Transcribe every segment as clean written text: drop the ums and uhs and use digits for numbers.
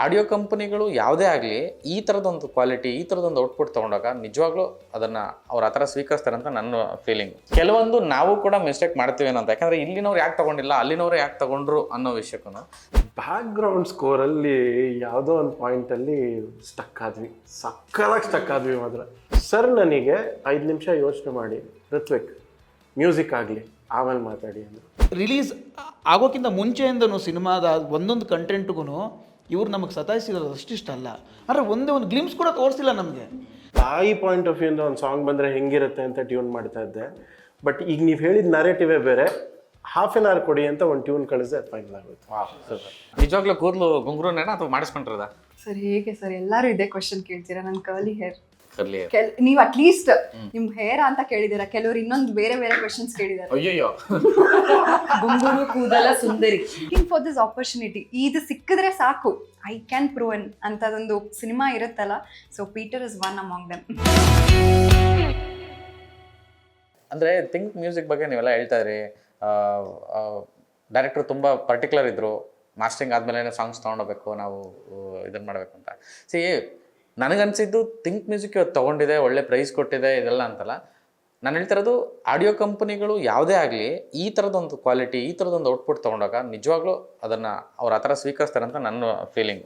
Audio ಕಂಪನಿಗಳು ಯಾವುದೇ ಆಗಲಿ ಈ ಥರದೊಂದು ಕ್ವಾಲಿಟಿ, ಈ ಥರದೊಂದು ಔಟ್ಪುಟ್ ತೊಗೊಂಡಾಗ ನಿಜವಾಗ್ಲೂ ಅದನ್ನು ಅವ್ರು ಆ ಥರ ಸ್ವೀಕರಿಸ್ತಾರೆ ಅಂತ ನನ್ನ ಫೀಲಿಂಗ್. ಕೆಲವೊಂದು ನಾವು ಕೂಡ ಮಿಸ್ಟೇಕ್ ಮಾಡ್ತೀವೇನೋ ಅಂತ, ಯಾಕಂದರೆ ಇಲ್ಲಿನವ್ರು ಯಾಕೆ ತೊಗೊಂಡಿಲ್ಲ, ಅಲ್ಲಿನವ್ರು ಯಾಕೆ ತೊಗೊಂಡ್ರು ಅನ್ನೋ ವಿಷಯಕ್ಕೂ ಬ್ಯಾಕ್ಗ್ರೌಂಡ್ ಸ್ಕೋರಲ್ಲಿ ಯಾವುದೋ ಒಂದು ಪಾಯಿಂಟಲ್ಲಿ ಸ್ಟಕ್ ಆದ್ವಿ, ಸಕ್ಕದಾಗಿ ಸ್ಟಕ್ ಆದ್ವಿ ಮಾತ್ರ. ಸರ್ ನನಗೆ 5 ನಿಮಿಷ ಯೋಚನೆ ಮಾಡಿ ಋತ್ವಿಕ್ ಮ್ಯೂಸಿಕ್ ಆಗಲಿ ಆಮೇಲೆ ಮಾತಾಡಿ ಅಂದರು. ರಿಲೀಸ್ ಆಗೋಕ್ಕಿಂತ ಮುಂಚೆಯಿಂದನೂ ಸಿನಿಮಾದ ಒಂದೊಂದು ಕಂಟೆಂಟ್ಗೂ ಇವ್ರು ನಮಗೆ ಸತಾಯಿಸಿರೋದು ಅಷ್ಟಿಷ್ಟ ಅಲ್ಲ, ಆದರೆ ಒಂದೇ ಒಂದು ಗ್ಲಿಮ್ಸ್ ಕೂಡ ತೋರಿಸಿಲ್ಲ ನಮಗೆ. ತಾಯಿ ಪಾಯಿಂಟ್ ಆಫ್ ವ್ಯೂಯಿಂದ ಒಂದು ಸಾಂಗ್ ಬಂದರೆ ಹೆಂಗಿರುತ್ತೆ ಅಂತ ಟ್ಯೂನ್ ಮಾಡ್ತಾ ಇದ್ದೆ. ಬಟ್ ಈಗ ನೀವು ಹೇಳಿದ ನರೇಟಿವೇ ಬೇರೆ. ಹಾಫ್ ಆನ್ ಅವರ್ ಕೊಡಿ ಅಂತ ಒಂದು ಟ್ಯೂನ್ ಕಳಿಸಿದೆ, ಅದು ಫೈನಲ್ ಆಗುತ್ತೆ. ನಿಜವಾಗ್ಲೂ ಕೂದಲು ಗುಂಗುರುನೇನ ಅಥವಾ ಮಾಡಿಸ್ಕೊಂಡ್ರದ? ಸರ್ ಹೇಗೆ ಸರ್ ಎಲ್ಲರೂ ಇದೇ ಕ್ವಶನ್ ಕೇಳ್ತೀರಾ? ನನ್ನ ಕರ್ಲಿ ಹೇರ್ ನೀವು ಅಟ್ಲೀಸ್ಟ್ ನಿಮ್ ಹೇರ್ ಅಂತ ಕೇಳಿದಿರ, ಕೆಲವರು ಇನ್ನೊಂದು ಬೇರೆ ಬೇರೆ ಕ್ವಶನ್ಸ್ ಕೇಳಿದಾರೆ. ಅಯ್ಯೋ ಗುಂಗುರು ಕೂದಲ ಸುಂದರಿ. ಫಾರ್ ದಿಸ್ ಆಪರ್ಚುನಿಟಿ ಇದು ಸಿಕ್ಕಿದ್ರೆ ಸಾಕು, ಐ ಕ್ಯಾನ್ ಪ್ರೂವ್ ಅಂತದೊಂದು ಸಿನಿಮಾ ಇರುತ್ತಲ್ಲ. ಸೊ Peter is one among them. ಅಂದರೆ ಥಿಂಕ್ ಮ್ಯೂಸಿಕ್ ಬಗ್ಗೆ ನೀವೆಲ್ಲ ಹೇಳ್ತಾ ಇದ್ರಿ. ಡೈರೆಕ್ಟ್ರು ತುಂಬ ಪರ್ಟಿಕ್ಯುಲರ್ ಇದ್ದರು, ಮಾಸ್ಟರಿಂಗ್ ಆದಮೇಲೆ ಸಾಂಗ್ಸ್ ತೊಗೊಂಡೋಗ್ಬೇಕು, ನಾವು ಇದನ್ನು ಮಾಡಬೇಕು ಅಂತ. ನನಗನ್ಸಿದ್ದು ಥಿಂಕ್ ಮ್ಯೂಸಿಕ್ ಇವತ್ತು ತೊಗೊಂಡಿದೆ, ಒಳ್ಳೆ ಪ್ರೈಸ್ ಕೊಟ್ಟಿದೆ, ಇದೆಲ್ಲ ಅಂತಲ್ಲ. ನಾನು ಹೇಳ್ತಿರೋದು ಆಡಿಯೋ ಕಂಪನಿಗಳು ಯಾವುದೇ ಆಗಲಿ ಈ ಥರದೊಂದು ಕ್ವಾಲಿಟಿ, ಈ ಥರದೊಂದು ಔಟ್ಪುಟ್ ತೊಗೊಂಡಾಗ ನಿಜವಾಗ್ಲೂ ಅದನ್ನು ಅವ್ರು ಆ ಥರ ಸ್ವೀಕರಿಸ್ತಾರೆ ಅಂತ ನನ್ನ ಫೀಲಿಂಗ್.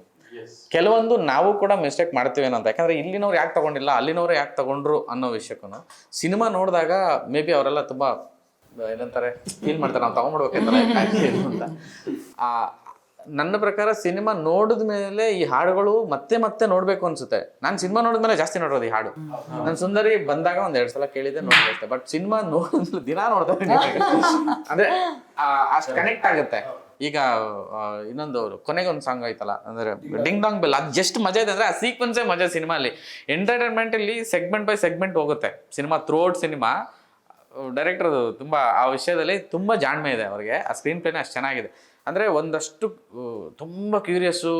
ಕೆಲವೊಂದು ನಾವು ಕೂಡ ಮಿಸ್ಟೇಕ್ ಮಾಡ್ತೀವೇನೋ ಅಂತ, ಯಾಕಂದರೆ ಇಲ್ಲಿನವ್ರು ಯಾಕೆ ತೊಗೊಂಡಿಲ್ಲ, ಅಲ್ಲಿನವ್ರು ಯಾಕೆ ತೊಗೊಂಡ್ರು ಅನ್ನೋ ವಿಷಯಕ್ಕೂ ಸಿನಿಮಾ ನೋಡಿದಾಗ ಮೇ ಬಿ ಅವರೆಲ್ಲ ತುಂಬ ಏನಂತಾರೆ ಫೀಲ್ ಮಾಡ್ತಾರೆ, ನಾವು ತೊಗೊಂಡ್ಬಿಡ್ಬೇಕಂತ ಅಂತ. ನನ್ನ ಪ್ರಕಾರ ಸಿನಿಮಾ ನೋಡಿದ ಮೇಲೆ ಈ ಹಾಡುಗಳು ಮತ್ತೆ ಮತ್ತೆ ನೋಡಬೇಕು ಅನ್ಸುತ್ತೆ. ನಾನು ಸಿನಿಮಾ ನೋಡಿದ್ಮೇಲೆ ಜಾಸ್ತಿ ನೋಡೋದು ಈ ಹಾಡು. ನಾನು ಸುಂದರಿ ಬಂದಾಗ 1-2 ಸಲ ಕೇಳಿದೆ, ನೋಡಿದೆ. ಬಟ್ ಸಿನಿಮಾ ನೋಡಿದ್ಮೇಲೆ ದಿನ ನೋಡ್ತಾ ಅಂದ್ರೆ ಅಷ್ಟು ಕನೆಕ್ಟ್ ಆಗುತ್ತೆ. ಈಗ ಇನ್ನೊಂದು ಕೊನೆಗೊಂದು ಸಾಂಗ್ ಐತಲ್ಲ, ಅಂದ್ರೆ ಡಿಂಗ್ ಡಾಂಗ್ ಬೆಲ್, ಅದು ಜಸ್ಟ್ ಮಜಾ ಇದೆ ಅಂದ್ರೆ ಆ ಸೀಕ್ವೆನ್ಸೇ ಮಜಾ. ಸಿನಿಮಾಲಿ ಎಂಟರ್ಟೈನ್ಮೆಂಟ್ ಇಲ್ಲಿ ಸೆಗ್ಮೆಂಟ್ ಬೈ ಸೆಗ್ಮೆಂಟ್ ಹೋಗುತ್ತೆ ಸಿನಿಮಾ, ಥ್ರೂಔಟ್ ಸಿನಿಮಾ. ಡೈರೆಕ್ಟರ್ ತುಂಬ ಆ ವಿಷಯದಲ್ಲಿ ತುಂಬ ಜಾಣ್ಮೆ ಇದೆ ಅವ್ರಿಗೆ. ಆ ಸ್ಕ್ರೀನ್ ಪ್ಲೇನೇ ಅಷ್ಟು ಚೆನ್ನಾಗಿದೆ. ಅಂದರೆ ಒಂದಷ್ಟು ತುಂಬ ಕ್ಯೂರಿಯಸ್ಸು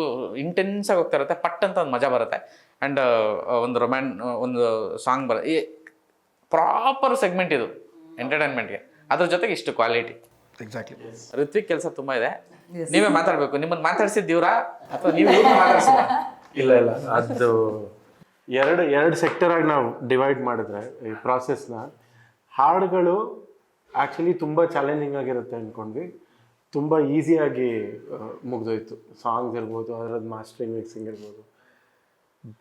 ಇಂಟೆನ್ಸಾಗಿ ಹೋಗ್ತಾ ಇರುತ್ತೆ, ಪಟ್ ಅಂತ ಒಂದು ಮಜಾ ಬರುತ್ತೆ. ಆ್ಯಂಡ್ ಒಂದು ಸಾಂಗ್ ಬರುತ್ತೆ. ಈ ಪ್ರಾಪರ್ ಸೆಗ್ಮೆಂಟ್ ಇದು ಎಂಟರ್ಟೈನ್ಮೆಂಟ್ಗೆ, ಅದ್ರ ಜೊತೆಗೆ ಇಷ್ಟು ಕ್ವಾಲಿಟಿ. ಎಕ್ಸಾಕ್ಟ್ಲಿ. ಋತ್ವಿಕ್ ಕೆಲಸ ತುಂಬ ಇದೆ, ನೀವೇ ಮಾತಾಡಬೇಕು. ನಿಮ್ಮನ್ನು ಮಾತಾಡ್ಸಿದ್ದೀವ್ರಾ ಅಥವಾ ನೀವು ಮಾತಾಡ್ಸಿದ? ಇಲ್ಲ, ಅದು ಎರಡು ಸೆಕ್ಟರಾಗಿ ನಾವು ಡಿವೈಡ್ ಮಾಡಿದ್ರೆ ಈ ಪ್ರಾಸೆಸ್ನ, ಹಾಡುಗಳು ಆ್ಯಕ್ಚುಲಿ ತುಂಬ ಚಾಲೆಂಜಿಂಗ್ ಆಗಿರುತ್ತೆ ಅಂದ್ಕೊಂಡ್ವಿ. ತುಂಬ ಈಸಿಯಾಗಿ ಮುಗಿದೋಯ್ತು. ಸಾಂಗ್ಸ್ ಇರ್ಬೋದು, ಅದರದ್ದು ಮಾಸ್ಟರಿಂಗ್ ಮಿಕ್ಸಿಂಗ್ ಇರ್ಬೋದು.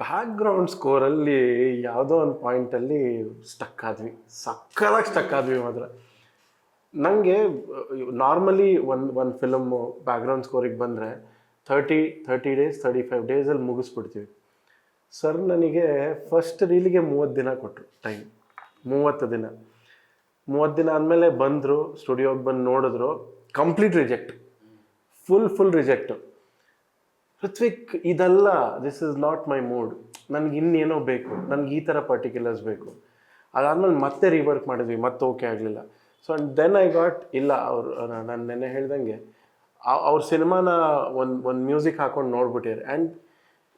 ಬ್ಯಾಕ್ಗ್ರೌಂಡ್ ಸ್ಕೋರಲ್ಲಿ ಯಾವುದೋ ಒಂದು ಪಾಯಿಂಟಲ್ಲಿ ಸ್ಟಕ್ ಆದ್ವಿ, ಸಕ್ಕದಾಗಿ ಸ್ಟಕ್ ಆದ್ವಿ ಮಾತ್ರ. ನನಗೆ ನಾರ್ಮಲಿ ಒಂದು ಫಿಲಮ್ಮು ಬ್ಯಾಕ್ಗ್ರೌಂಡ್ ಸ್ಕೋರಿಗೆ ಬಂದರೆ 30 ಡೇಸ್ 35 ಡೇಸಲ್ಲಿ ಮುಗಿಸ್ಬಿಡ್ತೀವಿ. ಸರ್ ನನಗೆ ಫಸ್ಟ್ ರೀಲಿಗೆ 30 ದಿನ ಕೊಟ್ಟರು ಟೈಮ್. 30 ದಿನ ಆದಮೇಲೆ ಬಂದರು, ಸ್ಟುಡಿಯೋಗೆ ಬಂದು ನೋಡಿದ್ರು, complete reject, full reject. Ritvik ಇದಲ್ಲ, this is not my mood, ನನಗೆ ಇನ್ನೇನೋ ಬೇಕು, ನನಗೆ ಈ ಥರ ಪರ್ಟಿಕ್ಯುಲರ್ಸ್ ಬೇಕು. ಅದಾದಮೇಲೆ ಮತ್ತೆ ರೀವರ್ಕ್ ಮಾಡಿದ್ವಿ, ಮತ್ತೆ ಓಕೆ ಆಗಲಿಲ್ಲ. So and then I got, ಇಲ್ಲ ಅವರು ನಾನು ನೆನ್ನೆ ಹೇಳ್ದಂಗೆ ಅವ್ರ ಸಿನಿಮಾನ ಒಂದು ಮ್ಯೂಸಿಕ್ ಹಾಕೊಂಡು ನೋಡ್ಬಿಟ್ಟಿದ್ದಾರೆ. ಆ್ಯಂಡ್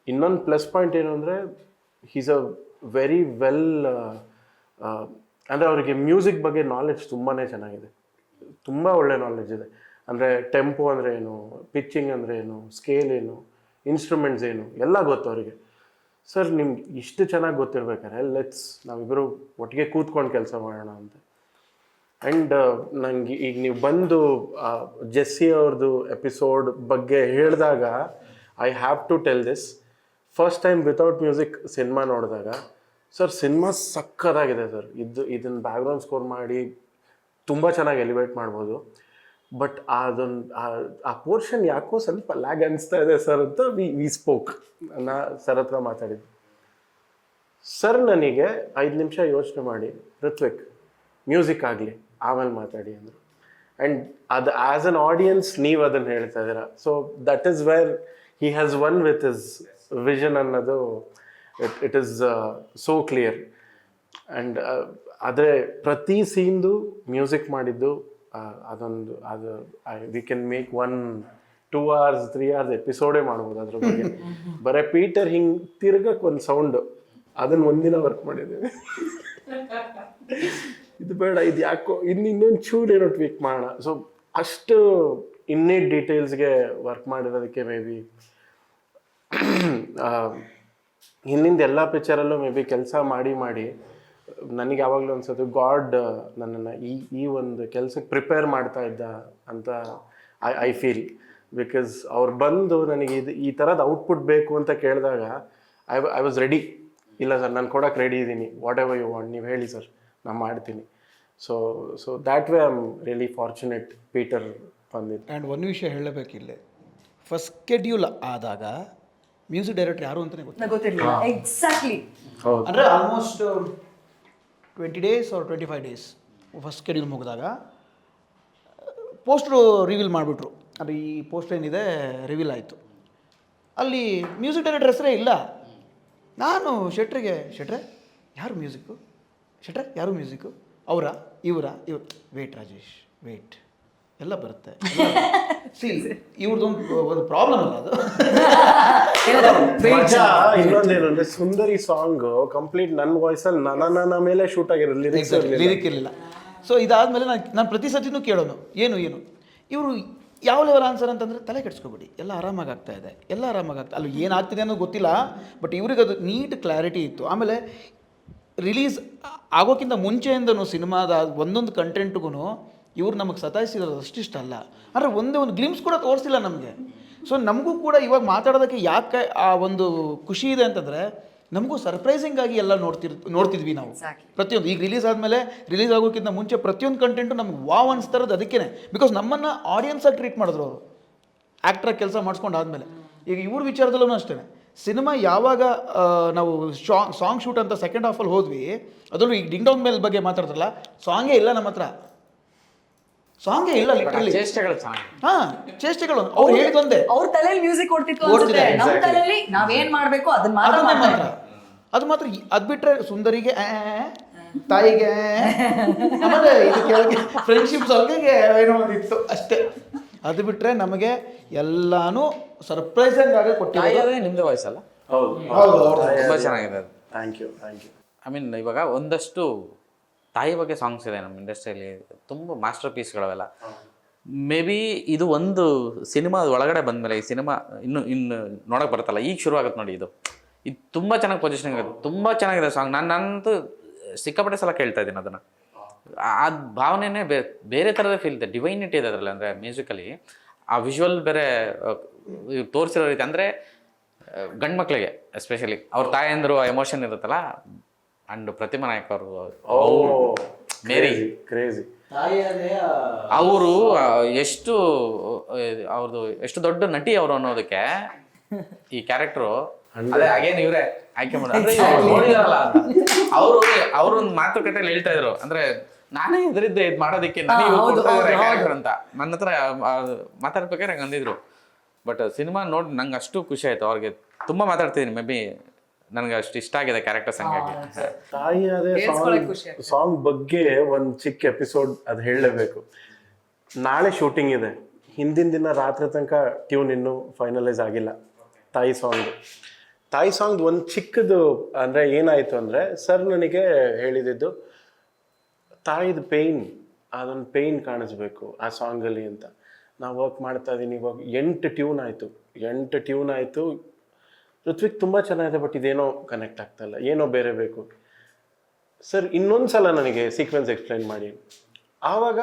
ಇನ್ನೊಂದು ಪ್ಲಸ್ ಪಾಯಿಂಟ್ ಏನು ಅಂದರೆ, ಹೀಸ್ ಅ ವೆರಿ ವೆಲ್, ಅಂದರೆ ಅವರಿಗೆ ಮ್ಯೂಸಿಕ್ ಬಗ್ಗೆ ನಾಲೆಡ್ಜ್ ತುಂಬಾ ಚೆನ್ನಾಗಿದೆ, ತುಂಬ ಒಳ್ಳೆ ನಾಲೆಡ್ಜ್ ಇದೆ. ಅಂದರೆ ಟೆಂಪೋ ಅಂದರೆ ಏನು, ಪಿಚ್ಚಿಂಗ್ ಅಂದರೆ ಏನು, ಸ್ಕೇಲ್ ಏನು, ಇನ್ಸ್ಟ್ರೂಮೆಂಟ್ಸ್ ಏನು, ಎಲ್ಲ ಗೊತ್ತು ಅವರಿಗೆ. ಸರ್ ನಿಮ್ಗೆ ಇಷ್ಟು ಚೆನ್ನಾಗಿ ಗೊತ್ತಿರ್ಬೇಕಾದ್ರೆ ನಾವಿಬ್ಬರು ಒಟ್ಟಿಗೆ ಕೂತ್ಕೊಂಡು ಕೆಲಸ ಮಾಡೋಣ ಅಂತ. ಆ್ಯಂಡ್ ನನಗೆ ಈಗ ನೀವು ಬಂದು ಜೆಸ್ಸಿ ಅವ್ರದ್ದು ಎಪಿಸೋಡ್ ಬಗ್ಗೆ ಹೇಳಿದಾಗ I have to tell this. First time without music cinema ನೋಡಿದಾಗ ಸರ್ ಸಿನಿಮಾ ಸಕ್ಕತ್ತಾಗಿದೆ ಸರ್. ಇದನ್ನು ಬ್ಯಾಕ್ಗ್ರೌಂಡ್ ಸ್ಕೋರ್ ಮಾಡಿ ತುಂಬ ಚೆನ್ನಾಗಿ ಎಲಿವೇಟ್ ಮಾಡ್ಬೋದು. ಬಟ್ ಆ ಪೋರ್ಷನ್ ಯಾಕೋ ಸ್ವಲ್ಪ ಲ್ಯಾಗ್ ಅನಿಸ್ತಾ ಇದೆ ಸರ್ ಅಂತ ವಿ ಸ್ಪೋಕ್. ಸರ್ ಹತ್ರ ಮಾತಾಡಿದ್ವಿ. ಸರ್ ನನಗೆ 5 ನಿಮಿಷ ಯೋಚನೆ ಮಾಡಿ ಋತ್ವಿಕ್ ಮ್ಯೂಸಿಕ್ ಆಗಲಿ ಆಮೇಲೆ ಮಾತಾಡಿ ಅಂದರು. ಆ್ಯಂಡ್ ಅದು ಆ್ಯಸ್ ಅನ್ ಆಡಿಯನ್ಸ್ ನೀವು ಅದನ್ನು ಹೇಳ್ತಾ ಇದ್ದೀರಾ. So that is where he has won with his vision ಅನ್ನೋದು it is so clear. And ಆದರೆ ಪ್ರತಿ ಸೀನ್ದು ಮ್ಯೂಸಿಕ್ ಮಾಡಿದ್ದು ಅದು we can make 1-2 hours 3 hours ಎಪಿಸೋಡೇ ಮಾಡ್ಬೋದು ಅದ್ರ ಬಗ್ಗೆ. ಬರೀ ಪೀಟರ್ ಹಿಂಗೆ ತಿರ್ಗಕ್ಕೆ ಒಂದು ಸೌಂಡು, ಅದನ್ನು ಒಂದಿನ ವರ್ಕ್ ಮಾಡಿದ್ದೀವಿ. ಇದು ಬೇಡ, ಇದು ಯಾಕೋ ಇನ್ನೊಂದು ಚೂರು ಏನೋ ಟ್ವೀಕ್ ಮಾಡೋಣ. ಸೊ ಅಷ್ಟು ಇನ್ನೇಟ್ ಡೀಟೇಲ್ಸ್ಗೆ ವರ್ಕ್ ಮಾಡಿರೋದಕ್ಕೆ ಮೇ ಬಿ ಹಿಂದಿಂದ ಎಲ್ಲ ಪಿಕ್ಚರಲ್ಲೂ ಮೇ ಬಿ ಕೆಲಸ ಮಾಡಿ ನನಗೆ ಯಾವಾಗಲೂ ಅನ್ಸೋದು ಗಾಡ್ ನನ್ನನ್ನು ಈ ಒಂದು ಕೆಲಸಕ್ಕೆ ಪ್ರಿಪೇರ್ ಮಾಡ್ತಾ ಇದ್ದ ಅಂತ ಐ ಫೀಲ್. ಬಿಕಾಸ್ ಅವ್ರು ಬಂದು ನನಗೆ ಈ ಥರದ ಔಟ್ಪುಟ್ ಬೇಕು ಅಂತ ಕೇಳಿದಾಗ ಐ ವಾಸ್ ರೆಡಿ. ಇಲ್ಲ ಸರ್, ನಾನು ಕೊಡೋಕೆ ರೆಡಿ ಇದ್ದೀನಿ, ವಾಟ್ ಎವರ್ ಯು ವಾಂಟ್, ನೀವು ಹೇಳಿ ಸರ್, ನಾನು ಮಾಡ್ತೀನಿ. So that way I am really fortunate Peter ಬಂದಿದ್ದು. ಆ್ಯಂಡ್ ಒಂದು ವಿಷಯ ಹೇಳಬೇಕಿಲ್ಲ, ಫಸ್ಟ್ ಸ್ಕೆಡ್ಯೂಲ್ ಆದಾಗ ಮ್ಯೂಸಿಕ್ ಡೈರೆಕ್ಟರ್ ಯಾರು ಅಂತಲೇ ಗೊತ್ತಿರಲಿಲ್ಲ. ಎಕ್ಸಾಕ್ಟ್ಲಿ. ಅಂದರೆ almost 20 days or 25 days first schedule ಮುಗಿದಾಗ ಪೋಸ್ಟ್ರು ರಿವೀಲ್ ಮಾಡಿಬಿಟ್ರು. ಅದು ಈ ಪೋಸ್ಟರ್ ಏನಿದೆ ರಿವೀಲ್ ಆಯಿತು. ಅಲ್ಲಿ ಮ್ಯೂಸಿಕ್ ಡೈರೆಕ್ಟರ್ ಹೆಸರೇ ಇಲ್ಲ. ನಾನು ಶೆಟ್ರೆ ಯಾರು ಮ್ಯೂಸಿಕ್ಕು, ಶೆಟ್ರೆ ಯಾರು ಮ್ಯೂಸಿಕ್ಕು, ಅವರಾ ಇವರು ವೇಟ್ ರಾಜೇಶ್ ವೇಟ್ ಎಲ್ಲ ಬರುತ್ತೆ. ಸಿ ಇವ್ರದ್ದೊಂದು ಪ್ರಾಬ್ಲಮ್ ಅಲ್ಲ ಅದು. ಇನ್ನೊಂದೇನು ಅಂದರೆ ಸುಂದರಿ ಸಾಂಗ್ ಕಂಪ್ಲೀಟ್ ನನ್ನ ವಾಯ್ಸಲ್ಲಿ ನನ್ನ ಮೇಲೆ ಶೂಟ್ ಆಗಿರೋದು, ಲಿರಿಕ್ ಇರಲಿಲ್ಲ. ಸೊ ಇದಾದಮೇಲೆ ನಾನು ಪ್ರತಿ ಸತಿನೂ ಕೇಳೋನು ಏನು ಇವರು ಯಾವ ಲೆವೆಲ್ ಆನ್ಸರ್ ಅಂತಂದರೆ ತಲೆ ಕೆಡಿಸ್ಕೊಬೇಡಿ, ಎಲ್ಲ ಆರಾಮಾಗಿ ಆಗ್ತಾ ಇದೆ, ಎಲ್ಲ ಆರಾಮಾಗಿ ಆಗ್ತಾ, ಅಲ್ಲಿ ಏನಾಗ್ತಿದೆ ಅನ್ನೋದು ಗೊತ್ತಿಲ್ಲ, ಬಟ್ ಇವ್ರಿಗೆ ಅದು ನೀಟ್ ಕ್ಲಾರಿಟಿ ಇತ್ತು. ಆಮೇಲೆ ರಿಲೀಸ್ ಆಗೋಕ್ಕಿಂತ ಮುಂಚೆಯಿಂದನೂ ಸಿನಿಮಾದ ಒಂದೊಂದು ಕಂಟೆಂಟ್ಗೂ ಇವ್ರು ನಮಗೆ ಸತಾಯಿಸಿರೋದು ಅಷ್ಟಿಷ್ಟ ಅಲ್ಲ, ಅಂದರೆ ಒಂದೇ ಒಂದು ಗ್ಲಿಮ್ಸ್ ಕೂಡ ತೋರಿಸಿಲ್ಲ ನಮಗೆ. ಸೊ ನಮಗೂ ಕೂಡ ಇವಾಗ ಮಾತಾಡೋದಕ್ಕೆ ಯಾಕೆ ಆ ಒಂದು ಖುಷಿ ಇದೆ ಅಂತಂದರೆ, ನಮಗೂ ಸರ್ಪ್ರೈಸಿಂಗ್ ಆಗಿ ಎಲ್ಲ ನೋಡ್ತಿದ್ವಿ ನಾವು ಪ್ರತಿಯೊಂದು. ಈಗ ರಿಲೀಸ್ ಆಗೋಕ್ಕಿಂತ ಮುಂಚೆ ಪ್ರತಿಯೊಂದು ಕಂಟೆಂಟು ನಮ್ಗೆ ವಾವ್ ಅನಿಸ್ತಾರದು ಅದಕ್ಕೇ. ಬಿಕಾಸ್ ನಮ್ಮನ್ನು ಆಡಿಯನ್ಸಾಗಿ ಟ್ರೀಟ್ ಮಾಡಿದ್ರು ಅವರು, ಆ್ಯಕ್ಟ್ರಾಗಿ ಕೆಲಸ ಮಾಡಿಸ್ಕೊಂಡು ಆದಮೇಲೆ. ಈಗ ಇವ್ರ ವಿಚಾರದಲ್ಲೂ ಅಷ್ಟೇ, ಸಿನಿಮಾ ಯಾವಾಗ ನಾವು ಸಾಂಗ್ ಶೂಟ್ ಅಂತ ಸೆಕೆಂಡ್ ಹಾಫಲ್ಲಿ ಹೋದ್ವಿ, ಅದರಲ್ಲೂ ಈಗ ಡಿಂಗ್ ಡಾಂಗ್ ಮೇಲೆ ಬಗ್ಗೆ ಮಾತಾಡ್ತಾರಲ್ಲ, ಸಾಂಗೇ ಇಲ್ಲ ನಮ್ಮ ಹತ್ರ, ಸಾಂಗೇ ಇಲ್ಲ ಲಿಟ್ರಲಿ. ಚೇಷ್ಟೆಗಳು ಅವ್ರು ಹೇಳಿದೊಂದೇ, ಅವ್ರ ತಲೆಯಲ್ಲಿ ಮ್ಯೂಸಿಕ್ ಓಡ್ತಿತ್ತು, ನಮ್ಮ ತಲೆಯಲ್ಲಿ ನಾವೇನ್ ಮಾಡ್ಬೇಕು ಅದನ್ನ ಮಾತ್ರ. ಅದು ಮಾತ್ರ ಅದು ಬಿಟ್ರೆ ಸುಂದರಿಗೆ ತಾಯಿಗೆ ಆಮೇಲೆ ಇದು ಕೆಳಗೆ ಫ್ರೆಂಡ್ಶಿಪ್ ಸಾಂಗಿಗೆ ಏನೋ ಒಂದಿತ್ತು ಅಷ್ಟೇ. ಅದು ಬಿಟ್ರೆ ನಮಗೆ ಎಲ್ಲಾನು ಸರ್ಪ್ರೈಸಿಂಗ್ ಆಗಿ ಕೊಟ್ಟಿರೋದು ನಿಮ್ದು ವಾಯ್ಸ್ ಅಲ್ಲ? ಹೌದು, ತುಂಬ ಚೆನ್ನಾಗಿದೆ ಅದು. Thank you. ಐ ಮೀನ್ ಇವಾಗ ಒಂದಷ್ಟು ತಾಯಿ ಬಗ್ಗೆ ಸಾಂಗ್ಸ್ ಇದೆ ನಮ್ಮ ಇಂಡಸ್ಟ್ರಿಯಲ್ಲಿ, ತುಂಬ ಮಾಸ್ಟರ್ ಪೀಸ್ಗಳವೆಲ್ಲ. ಮೇ ಬಿ ಇದು ಒಂದು ಸಿನಿಮಾದ ಒಳಗಡೆ ಬಂದಮೇಲೆ ಈ ಸಿನಿಮಾ ಇನ್ನು ನೋಡೋಕೆ ಬರುತ್ತಲ್ಲ, ಈಗ ಶುರು ಆಗುತ್ತೆ ನೋಡಿ. ಇದು ತುಂಬ ಚೆನ್ನಾಗಿ ಪೊಸಿಷನ್ ಆಗುತ್ತೆ, ತುಂಬ ಚೆನ್ನಾಗಿದೆ ಸಾಂಗ್. ನಾನಂತೂ ಸಿಕ್ಕಾಪಟ್ಟೆ ಸಲ ಕೇಳ್ತಾ ಇದ್ದೀನಿ ಅದನ್ನು. ಆ ಭಾವನೆನೇ ಬೇರೆ ಥರದ ಫೀಲ್ ಇದೆ, ಡಿವೈನಿಟಿ ಇದೆ ಅದರಲ್ಲಿ. ಅಂದರೆ ಮ್ಯೂಸಿಕಲಿ ಆ ವಿಜುವಲ್ ಬೇರೆ ತೋರಿಸಿರೋ ರೀತಿ, ಅಂದರೆ ಗಂಡು ಮಕ್ಕಳಿಗೆ ಎಸ್ಪೆಷಲಿ ಅವ್ರ ತಾಯಂದರು ಆ ಎಮೋಷನ್ ಇರುತ್ತಲ್ಲ. ಅಂಡ್ ಪ್ರತಿಮಾ ನಾಯಕ್ ಅವರು ಮೇರಿ ಕ್ರೇಜಿ, ಅವರು ಎಷ್ಟು ದೊಡ್ಡ ನಟಿ ಅವರು ಅನ್ನೋದಕ್ಕೆ ಈ ಕ್ಯಾರೆಕ್ಟರು ಅಗೇನ್ ಇವರೇ ಆಯ್ಕೆ ಮಾಡೋದು ನೋಡಿದಾರಲ್ಲ ಅಂತ. ಅವ್ರೊಂದು ಮಾತುಕತೆಯಲ್ಲಿ ಹೇಳ್ತಾ ಇದ್ರು, ಅಂದ್ರೆ ನಾನೇ ಎದುರಿದ್ದೆ ಇದು ಮಾಡೋದಕ್ಕೆ ಕ್ಯಾರೆಕ್ಟರ್ ಅಂತ ನನ್ನ ಹತ್ರ ಮಾತಾಡ್ಬೇಕಾದ್ರೆ ಹಂಗೆ ಅಂದಿದ್ರು. ಬಟ್ ಸಿನಿಮಾ ನೋಡಿ ನಂಗೆ ಅಷ್ಟು ಖುಷಿ ಆಯ್ತು. ಅವ್ರಿಗೆ ತುಂಬಾ ಮಾತಾಡ್ತಿದ್ದೀನಿ, ಮೇ ಬಿ ನನಗೆ ಅಷ್ಟು ಇಷ್ಟ ಆಗಿದೆ ಕ್ಯಾರೆಕ್ಟರ್ಸ್. ಹಂಗಾಗಿ ತಾಯಿ ಅದೇ ಸಾಂಗ್ ಬಗ್ಗೆ ಒಂದು ಚಿಕ್ಕ ಎಪಿಸೋಡ್ ಅದು ಹೇಳಲೇಬೇಕು. ನಾಳೆ ಶೂಟಿಂಗ್ ಇದೆ, ಹಿಂದಿನ ದಿನ ರಾತ್ರಿ ತನಕ ಟ್ಯೂನ್ ಇನ್ನೂ ಫೈನಲೈಸ್ ಆಗಿಲ್ಲ. ತಾಯಿ ಸಾಂಗ್ ಒಂದು ಚಿಕ್ಕದು ಅಂದರೆ ಏನಾಯಿತು ಅಂದರೆ, ಸರ್ ನನಗೆ ಹೇಳಿದ್ದು ತಾಯಿದು ಅದೊಂದು ಪೇಯ್ನ್ ಕಾಣಿಸ್ಬೇಕು ಆ ಸಾಂಗಲ್ಲಿ ಅಂತ. ನಾವು ವರ್ಕ್ ಮಾಡ್ತಾ ಇದ್ದೀನಿ. ಇವಾಗ 8 ಟ್ಯೂನ್ ಆಯಿತು. ಋತ್ವಿಕ್ ತುಂಬ ಚೆನ್ನಾಗಿದೆ, ಬಟ್ ಇದೇನೋ ಕನೆಕ್ಟ್ ಆಗ್ತಾಯಿಲ್ಲ, ಏನೋ ಬೇರೆ ಬೇಕು ಸರ್, ಇನ್ನೊಂದು ಸಲ ನನಗೆ ಸೀಕ್ವೆನ್ಸ್ ಎಕ್ಸ್ಪ್ಲೈನ್ ಮಾಡಿ. ಆವಾಗ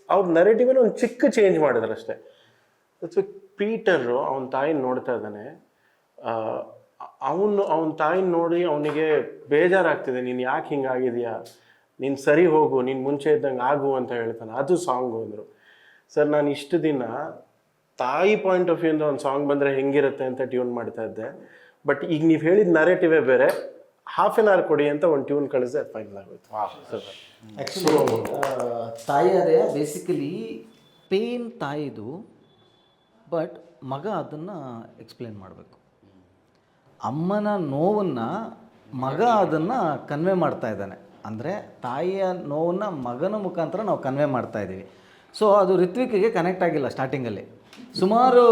ಅವ್ರ ನರೇಟಿವಲ್ಲಿ ಒಂದು ಚಿಕ್ಕ ಚೇಂಜ್ ಮಾಡಿದ್ರು ಅಷ್ಟೇ. ಋತ್ವಿಕ್ ಪೀಟರು ಅವನ ತಾಯಿನ ನೋಡ್ತಾ ಇದ್ದಾನೆ, ಅವನ ತಾಯಿನ ನೋಡಿ ಅವನಿಗೆ ಬೇಜಾರಾಗ್ತಿದೆ, ನೀನು ಯಾಕೆ ಹಿಂಗಾಗಿದೆಯಾ, ನೀನು ಸರಿ ಹೋಗು, ನೀನು ಮುಂಚೆ ಇದ್ದಂಗೆ ಆಗು ಅಂತ ಹೇಳ್ತಾನೆ. ಅದು ಸಾಂಗು ಅಂದರು. ಸರ್ ನಾನು ಇಷ್ಟು ದಿನ ತಾಯಿ ಪಾಯಿಂಟ್ ಆಫ್ ವ್ಯೂಯಿಂದ ಒಂದು ಸಾಂಗ್ ಬಂದರೆ ಹೆಂಗಿರುತ್ತೆ ಅಂತ ಟ್ಯೂನ್ ಮಾಡ್ತಾ ಇದ್ದೆ, ಬಟ್ ಈಗ ನೀವು ಹೇಳಿದ ನರೇಟಿವೇ ಬೇರೆ, ಹಾಫ್ ಆನ್ ಅವರ್ ಕೊಡಿ ಅಂತ ಒಂದು ಟ್ಯೂನ್ ಕಳಿಸಿದೆ, ಫೈನಲ್ ಆಗೋಯ್ತು. ಆ್ಯಕ್ಚುಲಿ ತಾಯಿ ಅದೇ ಬೇಸಿಕಲಿ ಪೇನ್ ತಾಯಿದು, ಬಟ್ ಮಗ ಅದನ್ನು ಎಕ್ಸ್ಪ್ಲೇನ್ ಮಾಡಬೇಕು. ಅಮ್ಮನ ನೋವನ್ನು ಮಗ ಅದನ್ನು ಕನ್ವೆ ಮಾಡ್ತಾ ಇದ್ದಾನೆ, ಅಂದರೆ ತಾಯಿಯ ನೋವನ್ನು ಮಗನ ಮುಖಾಂತರ ನಾವು ಕನ್ವೆ ಮಾಡ್ತಾ ಇದ್ದೀವಿ. ಸೊ ಅದು ಋತ್ವಿಕ್ಗೆ ಕನೆಕ್ಟ್ ಆಗಿಲ್ಲ ಸ್ಟಾರ್ಟಿಂಗಲ್ಲಿ. ಸುಮಾರು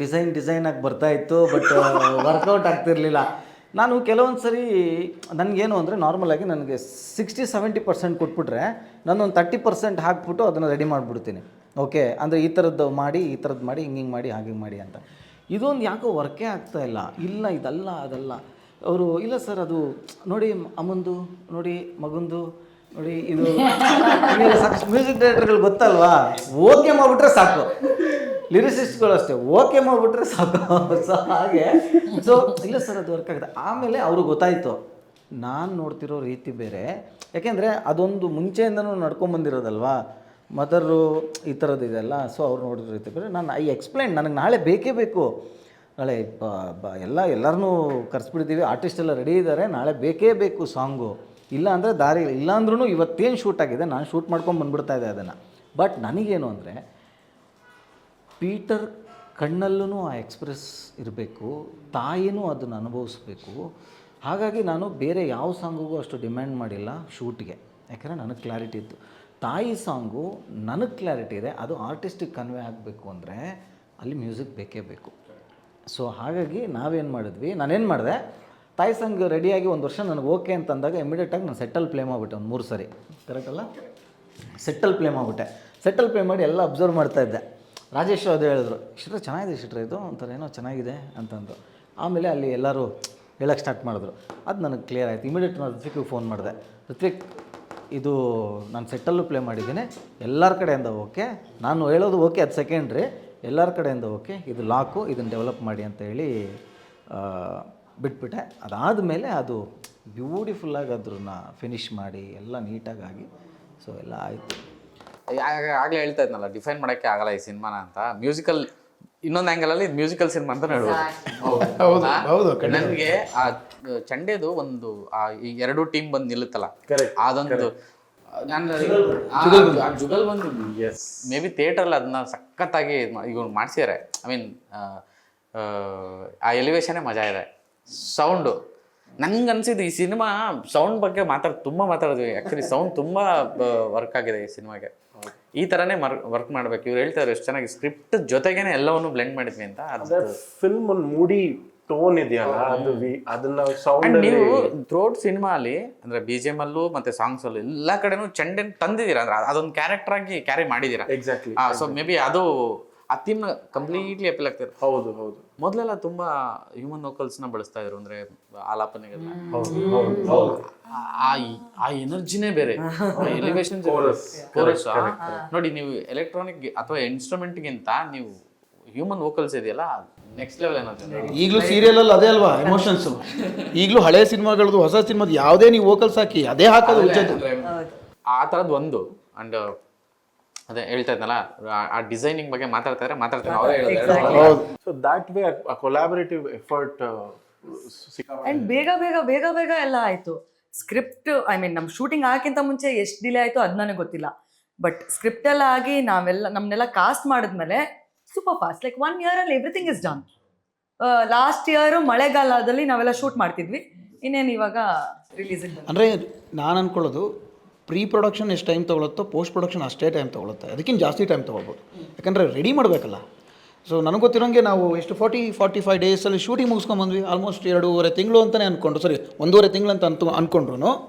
ಡಿಸೈನ್ ಆಗಿ ಬರ್ತಾಯಿತ್ತು, ಬಟ್ ವರ್ಕೌಟ್ ಆಗ್ತಿರಲಿಲ್ಲ. ನಾನು ಕೆಲವೊಂದು ಸರಿ ನನಗೇನು ಅಂದರೆ ನಾರ್ಮಲಾಗಿ ನನಗೆ 60-70% ಕೊಟ್ಬಿಟ್ರೆ ನಾನೊಂದು 30% ಹಾಕ್ಬಿಟ್ಟು ಅದನ್ನು ರೆಡಿ ಮಾಡಿಬಿಡ್ತೀನಿ. ಓಕೆ ಅಂದರೆ ಈ ಥರದ್ದು ಮಾಡಿ ಹಿಂಗೆ ಮಾಡಿ ಹಾಗೆ ಮಾಡಿ ಅಂತ. ಇದೊಂದು ಯಾಕೋ ವರ್ಕೇ ಆಗ್ತಾ ಇಲ್ಲ, ಇಲ್ಲ ಇದಲ್ಲ ಅದಲ್ಲ. ಅವರು ಇಲ್ಲ ಸರ್ ಅದು ನೋಡಿ ಅಮ್ಮಂದು ನೋಡಿ ಮಗಂದು ನೋಡಿ ಇದು ಸಾಕು. ಮ್ಯೂಸಿಕ್ ಡೈರೆಕ್ಟರ್ಗಳು ಗೊತ್ತಲ್ವಾ, ಓಕೆ ಮಾಡಿಬಿಟ್ರೆ ಸಾಕು. ಲಿರಿಸಿಸ್ಟ್ಗಳು ಅಷ್ಟೇ, ಓಕೆ ಮಾಡಿಬಿಟ್ರೆ ಸಾಕು. ಸೊ ಹಾಗೆ ಸೊ ಇಲ್ಲ ಸರ್ ಅದು ವರ್ಕ್ ಆಗುತ್ತೆ. ಆಮೇಲೆ ಅವ್ರಿಗೆ ಗೊತ್ತಾಯಿತು ನಾನು ನೋಡ್ತಿರೋ ರೀತಿ ಬೇರೆ, ಯಾಕೆಂದರೆ ಅದೊಂದು ಮುಂಚೆಯಿಂದನೂ ನಡ್ಕೊಂಬಂದಿರೋದಲ್ವಾ, ಮದರು ಈ ಥರದ್ದು ಇದೆಲ್ಲ. ಸೊ ಅವ್ರು ನೋಡಿರೋ ರೀತಿ ಬೇರೆ. ನಾನು ಎಕ್ಸ್ಪ್ಲೈನ್, ನನಗೆ ನಾಳೆ ಬೇಕೇ ಬೇಕು, ನಾಳೆ ಎಲ್ಲರನ್ನೂ ಕರೆಸ್ಬಿಟ್ಟಿದ್ದೀವಿ, ಆರ್ಟಿಸ್ಟ್ ಎಲ್ಲ ರೆಡಿ ಇದ್ದಾರೆ, ನಾಳೆ ಬೇಕೇ ಬೇಕು ಸಾಂಗು, ಇಲ್ಲ ಅಂದರೆ ದಾರಿ ಇಲ್ಲ ಅಂದ್ರೂ ಇವತ್ತೇನು ಶೂಟ್ ಆಗಿದೆ ನಾನು ಶೂಟ್ ಮಾಡ್ಕೊಂಡು ಬಂದ್ಬಿಡ್ತಾ ಇದೆ ಅದನ್ನು. ಬಟ್ ನನಗೇನು ಅಂದರೆ ಪೀಟರ್ ಕಣ್ಣಲ್ಲೂ ಆ ಎಕ್ಸ್ಪ್ರೆಸ್ ಇರಬೇಕು, ತಾಯಿನೂ ಅದನ್ನು ಅನುಭವಿಸ್ಬೇಕು. ಹಾಗಾಗಿ ನಾನು ಬೇರೆ ಯಾವ ಸಾಂಗಿಗೂ ಅಷ್ಟು ಡಿಮ್ಯಾಂಡ್ ಮಾಡಿಲ್ಲ ಶೂಟ್ಗೆ, ಯಾಕಂದರೆ ನನಗೆ ಕ್ಲಾರಿಟಿ ಇತ್ತು. ತಾಯಿ ಸಾಂಗು ನನಗೆ ಕ್ಲಾರಿಟಿ ಇದೆ, ಅದು ಆರ್ಟಿಸ್ಟಿಗೆ ಕನ್ವೆ ಆಗಬೇಕು ಅಂದರೆ ಅಲ್ಲಿ ಮ್ಯೂಸಿಕ್ ಬೇಕೇ ಬೇಕು. ಸೊ ಹಾಗಾಗಿ ನಾವೇನು ಮಾಡಿದ್ವಿ, ನಾನೇನು ಮಾಡಿದೆ, ತಾಯಿ ಸಾಂಗ್ ರೆಡಿಯಾಗಿ 1 ವರ್ಷ ನನಗೆ ಓಕೆ ಅಂತ ಅಂದಾಗ ಇಮಿಡಿಯೇಟಾಗಿ ನಾನು ಸೆಟ್ಟಲ್ಲಿ ಪ್ಲೇ ಮಾಡಿಬಿಟ್ಟೆ ಒಂದು 3 ಸರಿ. ಕರೆಕ್ಟ್ ಅಲ್ಲ? ಸೆಟ್ಟಲ್ಲಿ ಪ್ಲೇ ಮಾಡಿಬಿಟ್ಟೆ. ಸೆಟ್ಟಲ್ಲಿ ಪ್ಲೇ ಮಾಡಿ ಎಲ್ಲ ಅಬ್ಸರ್ವ್ ಮಾಡ್ತಾಯಿದ್ದೆ. ರಾಜೇಶ್ ಅದು ಹೇಳಿದ್ರು, ಶಿಟ್ರೆ ಚೆನ್ನಾಗಿದೆ ಶಿಟ್ರೆ ಇದು ಒಂಥರ ಏನೋ ಚೆನ್ನಾಗಿದೆ ಅಂತಂದು. ಆಮೇಲೆ ಅಲ್ಲಿ ಎಲ್ಲರೂ ಹೇಳೋಕ್ಕೆ ಸ್ಟಾರ್ಟ್ ಮಾಡಿದ್ರು. ಅದು ನನಗೆ ಕ್ಲಿಯರ್ ಆಯಿತು. ಇಮಿಡಿಯೇಟ್ ನಾನು ಋತ್ವಿಕ್ಗೆ ಫೋನ್ ಮಾಡಿದೆ, ಋತ್ವಿಕ್ ಇದು ನಾನು ಸೆಟ್ಟಲ್ಲೂ ಪ್ಲೇ ಮಾಡಿದ್ದೀನಿ, ಎಲ್ಲರ ಕಡೆಯಿಂದ ಓಕೆ, ನಾನು ಹೇಳೋದು ಓಕೆ ಅದು ಸೆಕೆಂಡ್ರಿ, ಎಲ್ಲರ ಕಡೆಯಿಂದ ಓಕೆ, ಇದು ಲಾಕು, ಇದನ್ನು ಡೆವಲಪ್ ಮಾಡಿ ಅಂತ ಹೇಳಿ ಬಿಟ್ಬಿಟ್ಟೆ. ಅದಾದಮೇಲೆ ಅದು ಬ್ಯೂಟಿಫುಲ್ಲಾಗಿ ಅದ್ರನ್ನ ಫಿನಿಷ್ ಮಾಡಿ ಎಲ್ಲ ನೀಟಾಗಿ ಸೊ ಎಲ್ಲ ಆಯಿತು. ಆಗಲೇ ಹೇಳ್ತಾ ಇದ್ನಲ್ಲ, ಡಿಫೈನ್ ಮಾಡೋಕ್ಕೆ ಆಗಲ್ಲ ಈ ಸಿನಿಮಾನ ಅಂತ. ಮ್ಯೂಸಿಕಲ್ ಇನ್ನೊಂದು ಆ್ಯಂಗಲಲ್ಲಿ ಇದು ಮ್ಯೂಸಿಕಲ್ ಸಿನಿಮಾ ಅಂತ ಹೇಳ್ಬೋದು. ನನಗೆ ಆ ಚಂಡೇದು ಒಂದು ಈ 2 ಟೀಮ್ ಬಂದು ನಿಲ್ಲುತ್ತಲ್ಲ, ಅದೊಂದು ಜುಗಲ್ ಬಂದು ಮೇ ಬಿ ಥಿಯೇಟ್ರಲ್ಲಿ ಅದನ್ನ ಸಖತ್ತಾಗಿ ಈಗ ಮಾಡ್ಸಿದ್ದಾರೆ. ಐ ಮೀನ್ ಆ ಎಲಿವೇಶನೇ ಮಜಾ ಇದೆ. ಸೌಂಡು ನಂಗೆ ಅನ್ಸಿದ್ದು ಈ ಸಿನಿಮಾ ಸೌಂಡ್ ಬಗ್ಗೆ ತುಂಬ ಮಾತಾಡಿದ್ವಿ. ಆ್ಯಕ್ಚುಲಿ ಸೌಂಡ್ ತುಂಬ ವರ್ಕ್ ಆಗಿದೆ ಈ ಸಿನಿಮಾಗೆ. ಈ ಥರನೇ ವರ್ಕ್ ಮಾಡಬೇಕು. ಇವ್ರು ಹೇಳ್ತಾರೆ ಎಷ್ಟು ಚೆನ್ನಾಗಿ ಸ್ಕ್ರಿಪ್ಟ್ ಜೊತೆಗೇನೆ ಎಲ್ಲವನ್ನು ಬ್ಲೆಂಡ್ ಮಾಡಿದ್ವಿ ಅಂತ. ಅದು ಫಿಲ್ಮ್ ಒಂದು ಮೂಡಿ ಟೋನ್ ಇದೆಯಲ್ಲ, ಅದು ಅದನ್ನ ಸೌಂಡ್ ನೀವು ಥ್ರೋಟ್ ಸಿನಿಮಾ ಅಲ್ಲಿ ಅಂದ್ರೆ BGM ಅಲ್ಲೂ ಮತ್ತೆ ಸಾಂಗ್ಸ್ ಅಲ್ಲೂ ಎಲ್ಲ ಕಡೆನೂ ಚಂಡನ್ ತಂದಿದ್ದೀರಾ, ಅಂದ್ರೆ ಅದೊಂದು ಕ್ಯಾರೆಕ್ಟರ್ ಆಗಿ ಕ್ಯಾರಿ ಮಾಡಿದ್ದೀರಾ. ಎಕ್ಸಾಕ್ಟ್ಲಿ. ಸೊ ಮೇ ಬಿ ಅದು ಆ ಥೀಮ್ ಕಂಪ್ಲೀಟ್ಲಿ ಅಪೀಲ್ ಆಗ್ತಿದೆ. ಹೌದು ಹೌದು. ಮೊದಲೆಲ್ಲ ತುಂಬಾ ಹ್ಯೂಮನ್ ವೋಕಲ್ಸ್ನ ಬಳಸ್ತಾ ಇದ್ರು, ಅಂದ್ರೆ ಆಲಾಪನೆಗಳನ್ನ. ಆ ಎನರ್ಜಿನೇ ಬೇರೆ, ಎಲಿವೇಶನ್ ಕೋರಸ್. ನೋಡಿ ನೀವು ಎಲೆಕ್ಟ್ರಾನಿಕ್ ಅಥವಾ ಇನ್ಸ್ಟ್ರೂಮೆಂಟ್ಗಿಂತ ನೀವು ಹ್ಯೂಮನ್ ವೋಕಲ್ಸ್ ಇದೆಯಲ್ಲ ನೆಕ್ಸ್ಟ್ ಲೆವೆಲ್ ಏನಾಗುತ್ತೆ. ಈಗಲೂ ಸೀರಿಯಲಲ್ಲಿ ಅದೇ ಅಲ್ವಾ ಎಮೋಷನ್ಸು. ಈಗಲೂ ಹಳೆ ಸಿನಿಮಾಗಳದ್ದು ಹೊಸ ಸಿನಿಮಾದ ಯಾವುದೇ ನೀವು ವೋಕಲ್ಸ್ ಹಾಕಿ ಅದೇ ಹಾಕೋದು ಆ ಥರದ್ದು ಒಂದು. ಅಂಡ್ ಅದೇ ಹೇಳ್ತಾ ಇದ್ನಲ್ಲ, ಆ ಡಿಸೈನಿಂಗ್ ಬಗ್ಗೆ ಮಾತಾಡ್ತಾರೆ ಅವರೇ ಹೇಳಿದ್ರು. So that way a collaborative effort and ಬೇಗ ಎಲ್ಲ ಆಯ್ತು. ಸ್ಕ್ರಿಪ್ಟ್ ಐ ಮೀನ್ ನಮ್ಮ ಶೂಟಿಂಗ್ ಆಗಕ್ಕಿಂತ ಮುಂಚೆ ಎಷ್ಟು ಡಿಲೇ ಆಯ್ತು ಅದು ನನಗೆ ಗೊತ್ತಿಲ್ಲ. ಬಟ್ ಸ್ಕ್ರಿಪ್ಟ್ ಎಲ್ಲ ಆಗಿ ನಮ್ಮನ್ನೆಲ್ಲ ಕಾಸ್ಟ್ ಮಾಡಿದ್ಮೇಲೆ ಸೂಪರ್ ಫಾಸ್ಟ್, ಲೈಕ್ 1 year ಅಲ್ಲಿ everything is done. Last year ಮಳೆಗಾಲದಲ್ಲಿ ನಾವೆಲ್ಲ ಶೂಟ್ ಮಾಡ್ತಿದ್ವಿ, ಇನ್ನೇನು ಇವಾಗ ರಿಲೀಸ್. ಅಂದರೆ ನಾನು ಅಂದ್ಕೊಳ್ಳೋದು ಪ್ರೀ ಪ್ರೊಡಕ್ಷನ್ ಎಷ್ಟು ಟೈಮ್ ತೊಗೊಳುತ್ತೋ ಪೋಸ್ಟ್ ಪ್ರೊಡಕ್ಷನ್ ಅಷ್ಟೇ ಟೈಮ್ ತೊಗೊಳುತ್ತೆ, ಅದಕ್ಕಿಂತ ಜಾಸ್ತಿ ಟೈಮ್ ತೊಗೊಳ್ಬೋದು. ಯಾಕಂದರೆ ರೆಡಿ ಮಾಡಬೇಕಲ್ಲ. ಸೊ ನನಗೆ ಗೊತ್ತಿರೋಂಗೆ ನಾವು ಎಷ್ಟು 40-45 ಡೇಸಲ್ಲಿ ಶೂಟಿಂಗ್ ಮುಗಿಸ್ಕೊಂಬಂದ್ವಿ. ಆಲ್ಮೋಸ್ಟ್ 2.5 ತಿಂಗಳು ಅಂತಲೇ ಅಂದ್ಕೊಂಡು, ಸರಿ 1.5 ತಿಂಗಳು ಅಂತ ಅಂದ್ಕೊಂಡ್ರು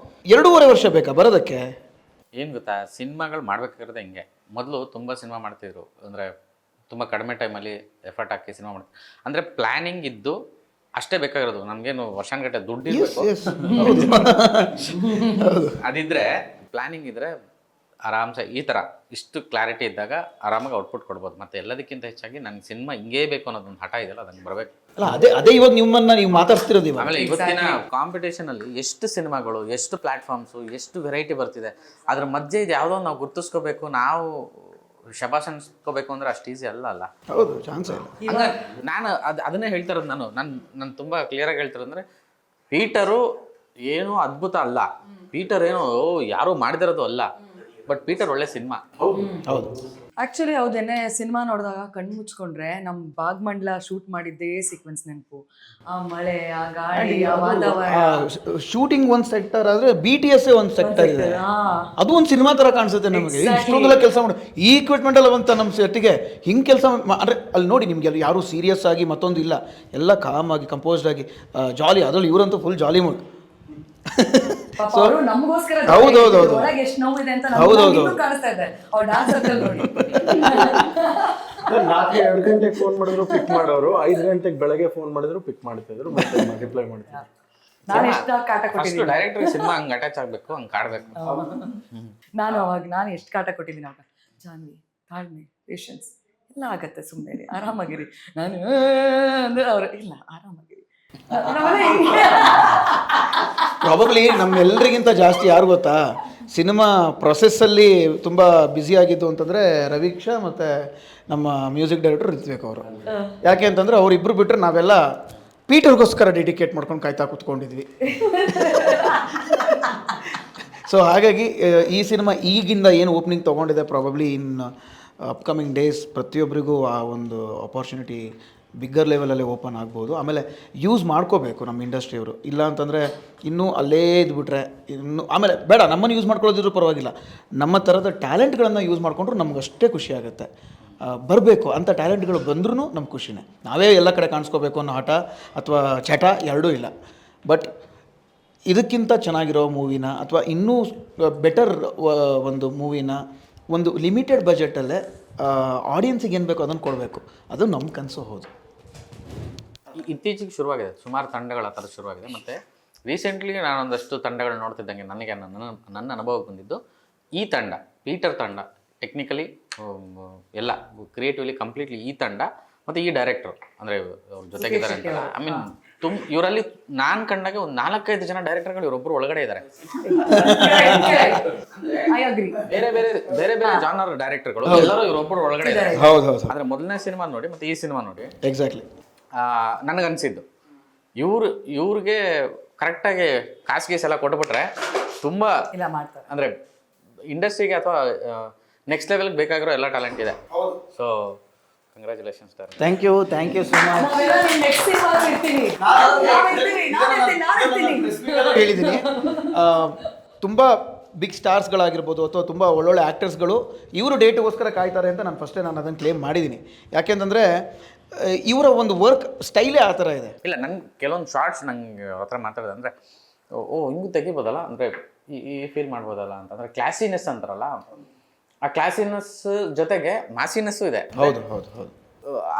2.5 ವರ್ಷ ಬೇಕಾ ಬರೋದಕ್ಕೆ? ಏನು ಗೊತ್ತಾ, ಸಿನಿಮಾಗಳು ಮಾಡ್ಬೇಕಾಗಿರೋದು ಹಿಂಗೆ. ಮೊದಲು ತುಂಬ ಸಿನಿಮಾ ಮಾಡ್ತಿದ್ರು, ಅಂದರೆ ತುಂಬ ಕಡಿಮೆ ಟೈಮಲ್ಲಿ ಎಫರ್ಟ್ ಹಾಕಿ ಸಿನಿಮಾ ಮಾಡ್ತಿದ್ರು. ಅಂದರೆ ಪ್ಲ್ಯಾನಿಂಗ್ ಇದ್ದು ಅಷ್ಟೇ ಬೇಕಾಗಿರೋದು. ನಮಗೇನು ವರ್ಷಾನ್ಗಟ್ಟೆ ದುಡ್ಡು ಇರಬೇಕು, ಅದಿದ್ರೆ ಪ್ಲ್ಯಾನಿಂಗ್ ಇದ್ದರೆ ಆರಾಮ್ಸೆ ಈ ಥರ ಇಷ್ಟು ಕ್ಲಾರಿಟಿ ಇದ್ದಾಗ ಆರಾಮಾಗಿ ಔಟ್ಪುಟ್ ಕೊಡ್ಬೋದು. ಮತ್ತು ಎಲ್ಲದಕ್ಕಿಂತ ಹೆಚ್ಚಾಗಿ ನನಗೆ ಸಿನಿಮಾ ಹಿಂಗೇ ಬೇಕು ಅನ್ನೋದೊಂದು ಹಠ ಇದೆಯಲ್ಲ, ಅದನ್ನು ಬರಬೇಕು. ಅಲ್ಲ ಅದೇ ಇವಾಗ ನೀವು ಮಾತಾಡ್ತಿರೋದು ಇವಾಗ. ಆಮೇಲೆ ಇವತ್ತಿನ ಕಾಂಪಿಟೇಷನಲ್ಲಿ ಎಷ್ಟು ಸಿನಿಮಾಗಳು, ಎಷ್ಟು ಪ್ಲ್ಯಾಟ್ಫಾರ್ಮ್ಸು, ಎಷ್ಟು ವೆರೈಟಿ ಬರ್ತಿದೆ. ಅದ್ರ ಮಧ್ಯೆ ಇದು ಯಾವುದೋ ನಾವು ಗುರ್ತಿಸ್ಕೋಬೇಕು, ನಾವು ಶಬಾಷ್ ಅನ್ಸ್ಕೋಬೇಕು ಅಂದ್ರೆ ಅಷ್ಟು ಈಸಿ ಅಲ್ಲ. ಹೌದು, ಚಾನ್ಸ್ ಇಲ್ಲ. ನಾನು ಅದನ್ನೇ ಹೇಳ್ತಾ ಇರೋದು. ನಾನು ತುಂಬ ಕ್ಲಿಯರಾಗಿ ಹೇಳ್ತಿರೋದು ಅಂದರೆ ಪೀಟರು ಏನೂ ಅದ್ಭುತ ಅಲ್ಲ, ಪೀಟರ್ ಏನೋ ಯಾರೂ ಮಾಡಿದಿರೋದು ಅಲ್ಲ, ಬಟ್ ಪೀಟರ್ ಒಳ್ಳೆ ಸಿನಿಮಾ. ಹೌದು ಆಕ್ಚುಲಿ ಹೌದೇನೆ. ಸಿನಿಮಾ ನೋಡಿದಾಗ ಕಣ್ಣು ಮುಚ್ಕೊಂಡ್ರೆ ನಮ್ಮ ಭಾಗಮಂಡಲ ಶೂಟ್ ಮಾಡಿದ್ದೇ ಸೀಕ್ವೆನ್ಸ್ ನೆನಪು. ಆ ಮಳೆ, ಆ ಗಾಳಿ, ಆ ವಾತಾವರಣ. ಶೂಟಿಂಗ್ ಒಂದು ಸೆಕ್ಟರ್ ಆದರೆ BTS ಒಂದು ಸೆಕ್ಟರ್ ಇದೆ, ಅದು ಒಂದು ಸಿನಿಮಾ ಥರ ಕಾಣಿಸುತ್ತೆ ನಮಗೆ. ಇಷ್ಟೊಂದೆಲ್ಲ ಕೆಲಸ ಮಾಡಿ ಈ ಇಕ್ವಿಪ್ಮೆಂಟ್ ಎಲ್ಲ ಬಂತ ನಮ್ಮ ಸೆಟ್ಟಿಗೆ ಹಿಂಗೆ ಕೆಲಸ ಅಂದರೆ ಅಲ್ಲಿ ನೋಡಿ ನಿಮಗೆ ಅಲ್ಲಿ ಯಾರೂ ಸೀರಿಯಸ್ ಆಗಿ ಮತ್ತೊಂದು ಇಲ್ಲ, ಎಲ್ಲ ಕಾಮ್ ಆಗಿ ಕಂಪೋಸ್ಡ್ ಆಗಿ ಜಾಲಿ. ಅದರಲ್ಲಿ ಇವರಂತೂ ಫುಲ್ ಜಾಲಿ ಮೂಡ್. ನಮಗೋಸ್ಕರ ಎಷ್ಟು ನೋವಿದೆ ಅಂತ ಕಾಣಿಸ್ತಾ ಇದೆ ಅವ್ರ ಡಾನ್ಸ್ ನೋಡಿ. ರಾತ್ರಿ 2 ಗಂಟೆಗೆ ಫೋನ್ ಮಾಡಿದ್ರು ಪಿಕ್ ಮಾಡೋರು, 5 ಗಂಟೆಗೆ ಬೆಳಗ್ಗೆ ಫೋನ್ ಮಾಡಿದ್ರು ಪಿಕ್ ಮಾಡ್ತಿದ್ರು, ಮತ್ತೆ ರಿಪ್ಲೈ ಮಾಡ್ತಿದ್ರು. ನಾನು ಎಷ್ಟು ಕಾಟ ಫಸ್ಟ್ ಕೊಟ್ಟಿದ್ದೀನಿ ಡೈರೆಕ್ಟರ್ ಸಿನಿಮಾ ಹಂಗೆ ಅಟ್ಯಾಚ್ ಆಗಬೇಕು, ಹಂಗೆ ಕಾಡ್ಬೇಕು. ನಾನು ಎಷ್ಟು ಕಾಟ ಕೊಟ್ಟಿದ್ದೀನಿ ಅವಾಗ. ಜಾನ್ವಿ, ತಾಳ್ಮೆ, ಪೇಷನ್ಸ್ ಎಲ್ಲ ಆಗತ್ತೆ, ಸುಮ್ಮನೆ ಆರಾಮಾಗಿರಿ. ನಾನು ಅಂದ್ರೆ ಅವರು ಇಲ್ಲ ಆರಾಮಾಗಿರಿ. ಪ್ರಾಬಬ್ಲಿ ನಮ್ಮೆಲ್ಲರಿಗಿಂತ ಜಾಸ್ತಿ ಯಾರು ಗೊತ್ತಾ ಸಿನಿಮಾ ಪ್ರೊಸೆಸ್ಸಲ್ಲಿ ತುಂಬ ಬ್ಯುಸಿ ಆಗಿದ್ದು ಅಂತಂದರೆ ರವೀಕ್ಷಾ ಮತ್ತು ನಮ್ಮ ಮ್ಯೂಸಿಕ್ ಡೈರೆಕ್ಟರ್ ರಿತ್ವಿಕ್ ಅವರು. ಯಾಕೆ ಅಂತಂದರೆ ಅವರಿಬ್ಬರು ಬಿಟ್ಟರೆ ನಾವೆಲ್ಲ ಪೀಟರ್ಗೋಸ್ಕರ ಡೆಡಿಕೇಟ್ ಮಾಡ್ಕೊಂಡು ಕಾಯ್ತಾ ಕೂತ್ಕೊಂಡಿದ್ವಿ. ಸೊ ಹಾಗಾಗಿ ಈ ಸಿನಿಮಾ ಈಗಿಂದ ಏನು ಓಪನಿಂಗ್ ತೊಗೊಂಡಿದೆ, ಪ್ರಾಬಬ್ಲಿ ಇನ್ ಅಪ್ಕಮಿಂಗ್ ಡೇಸ್ ಪ್ರತಿಯೊಬ್ಬರಿಗೂ ಆ ಒಂದು ಅಪಾರ್ಚುನಿಟಿ ಬಿಗ್ಗರ್ ಲೆವೆಲಲ್ಲಿ ಓಪನ್ ಆಗ್ಬೋದು. ಆಮೇಲೆ ಯೂಸ್ ಮಾಡ್ಕೋಬೇಕು ನಮ್ಮ ಇಂಡಸ್ಟ್ರಿಯವರು, ಇಲ್ಲ ಅಂತಂದರೆ ಇನ್ನೂ ಅಲ್ಲೇ ಇದ್ಬಿಟ್ರೆ ಇನ್ನು ಆಮೇಲೆ ಬೇಡ, ನಮ್ಮನ್ನು ಯೂಸ್ ಮಾಡ್ಕೊಳ್ಳೋದಿದ್ರು ಪರವಾಗಿಲ್ಲ, ನಮ್ಮ ಥರದ ಟ್ಯಾಲೆಂಟ್ಗಳನ್ನು ಯೂಸ್ ಮಾಡಿಕೊಂಡ್ರು ನಮಗಷ್ಟೇ ಖುಷಿ ಆಗುತ್ತೆ. ಬರಬೇಕು ಅಂಥ ಟ್ಯಾಲೆಂಟ್ಗಳು ಬಂದ್ರೂ ನಮ್ಗೆ ಖುಷಿನೇ. ನಾವೇ ಎಲ್ಲ ಕಡೆ ಕಾಣಿಸ್ಕೋಬೇಕು ಅನ್ನೋ ಹಠ ಅಥವಾ ಚಟ ಎರಡೂ ಇಲ್ಲ. ಬಟ್ ಇದಕ್ಕಿಂತ ಚೆನ್ನಾಗಿರೋ ಮೂವಿನ ಅಥವಾ ಇನ್ನೂ ಬೆಟರ್ ಒಂದು ಮೂವಿನ ಒಂದು ಲಿಮಿಟೆಡ್ ಬಜೆಟಲ್ಲೇ ಆಡಿಯನ್ಸಿಗೆ ಏನು ಬೇಕೋ ಅದನ್ನು ಕೊಡಬೇಕು, ಅದು ನಮ್ಮ ಕನಸು. ಹೌದು, ಇತ್ತೀಚೆಗೆ ಶುರುವಾಗಿದೆ, ಸುಮಾರು ತಂಡಗಳ ಆ ಥರ ಶುರುವಾಗಿದೆ. ಮತ್ತು ರೀಸೆಂಟ್ಲಿ ನಾನೊಂದಷ್ಟು ತಂಡಗಳು ನೋಡ್ತಿದ್ದಂಗೆ ನನಗೆ ನನ್ನ ಅನುಭವಕ್ಕೆ ಬಂದಿದ್ದು ಈ ತಂಡ, ಪೀಟರ್ ತಂಡ, ಟೆಕ್ನಿಕಲಿ ಎಲ್ಲ ಕ್ರಿಯೇಟಿವ್ಲಿ ಕಂಪ್ಲೀಟ್ಲಿ ಈ ತಂಡ ಮತ್ತು ಈ ಡೈರೆಕ್ಟ್ರು ಅಂದರೆ ಅವ್ರ ಜೊತೆಗಿದ್ದಾರೆ ಅಂತಲ್ಲ. ಐ ಮೀನ್ ಇವರಲ್ಲಿ ನಾನು ಕಂಡಾಗೆ ಒಂದು 4-5 ಜನ ಡೈರೆಕ್ಟರ್ಗಳು ಇವರೊಬ್ಬರು ಒಳಗಡೆ ಇದ್ದಾರೆ. ಬೇರೆ ಬೇರೆ ಬೇರೆ ಬೇರೆ ಜಾನರ್ ಡೈರೆಕ್ಟರ್ಗಳು ಎಲ್ಲರೂ ಇವರೊಬ್ಬರು ಒಳಗಡೆ ಇದ್ದಾರೆ. ಹೌದು ಹೌದು. ಆದರೆ ಮೊದಲನೇ ಸಿನಿಮಾ ನೋಡಿ ಮತ್ತು ಈ ಸಿನಿಮಾ ನೋಡಿ ಎಕ್ಸಾಕ್ಟ್ಲಿ ನನಗನ್ಸಿದ್ದು ಇವ್ರಿಗೆ ಕರೆಕ್ಟಾಗಿ ಕಾಸಿಗೆ ಎಲ್ಲ ಕೊಟ್ಬಿಟ್ರೆ ತುಂಬ ಇಲ್ಲ ಮಾಡ್ತಾರೆ ಅಂದರೆ ಇಂಡಸ್ಟ್ರಿಗೆ ಅಥವಾ ನೆಕ್ಸ್ಟ್ ಲೆವೆಲ್ಗೆ ಬೇಕಾಗಿರೋ ಎಲ್ಲ ಟ್ಯಾಲೆಂಟ್ ಇದೆ. So congratulations sir. Thank you so much. ಹೇಳಿದ್ದೀನಿ, ತುಂಬ ಬಿಗ್ ಸ್ಟಾರ್ಸ್ಗಳಾಗಿರ್ಬೋದು ಅಥವಾ ತುಂಬ ಒಳ್ಳೊಳ್ಳೆ ಆ್ಯಕ್ಟರ್ಸ್ಗಳು ಇವರು ಡೇಟಿಗೋಸ್ಕರ ಕಾಯ್ತಾರೆ ಅಂತ ನಾನು ಅದನ್ನು ಕ್ಲೇಮ್ ಮಾಡಿದ್ದೀನಿ. ಯಾಕೆಂತಂದರೆ ಇವರ ಒಂದು ವರ್ಕ್ ಸ್ಟೈಲೇ ಆ ಥರ ಇದೆ. ಇಲ್ಲ, ನಂಗೆ ಕೆಲವೊಂದು ಶಾರ್ಟ್ಸ್ ನಂಗೆ ಹತ್ರ ಮಾತಾಡಿದೆ ಅಂದರೆ ಹಿಂಗೂ ತೆಗಿಬೋದಲ್ಲ, ಅಂದರೆ ಈ ಫೀಲ್ ಮಾಡ್ಬೋದಲ್ಲ ಅಂತಂದರೆ ಕ್ಲಾಸಿನೆಸ್ ಅಂತಾರಲ್ಲ, ಆ ಕ್ಲಾಸಿನೆಸ್ ಜೊತೆಗೆ ಮಾಸಿನೆಸ್ಸು ಇದೆ. ಹೌದು ಹೌದು ಹೌದು.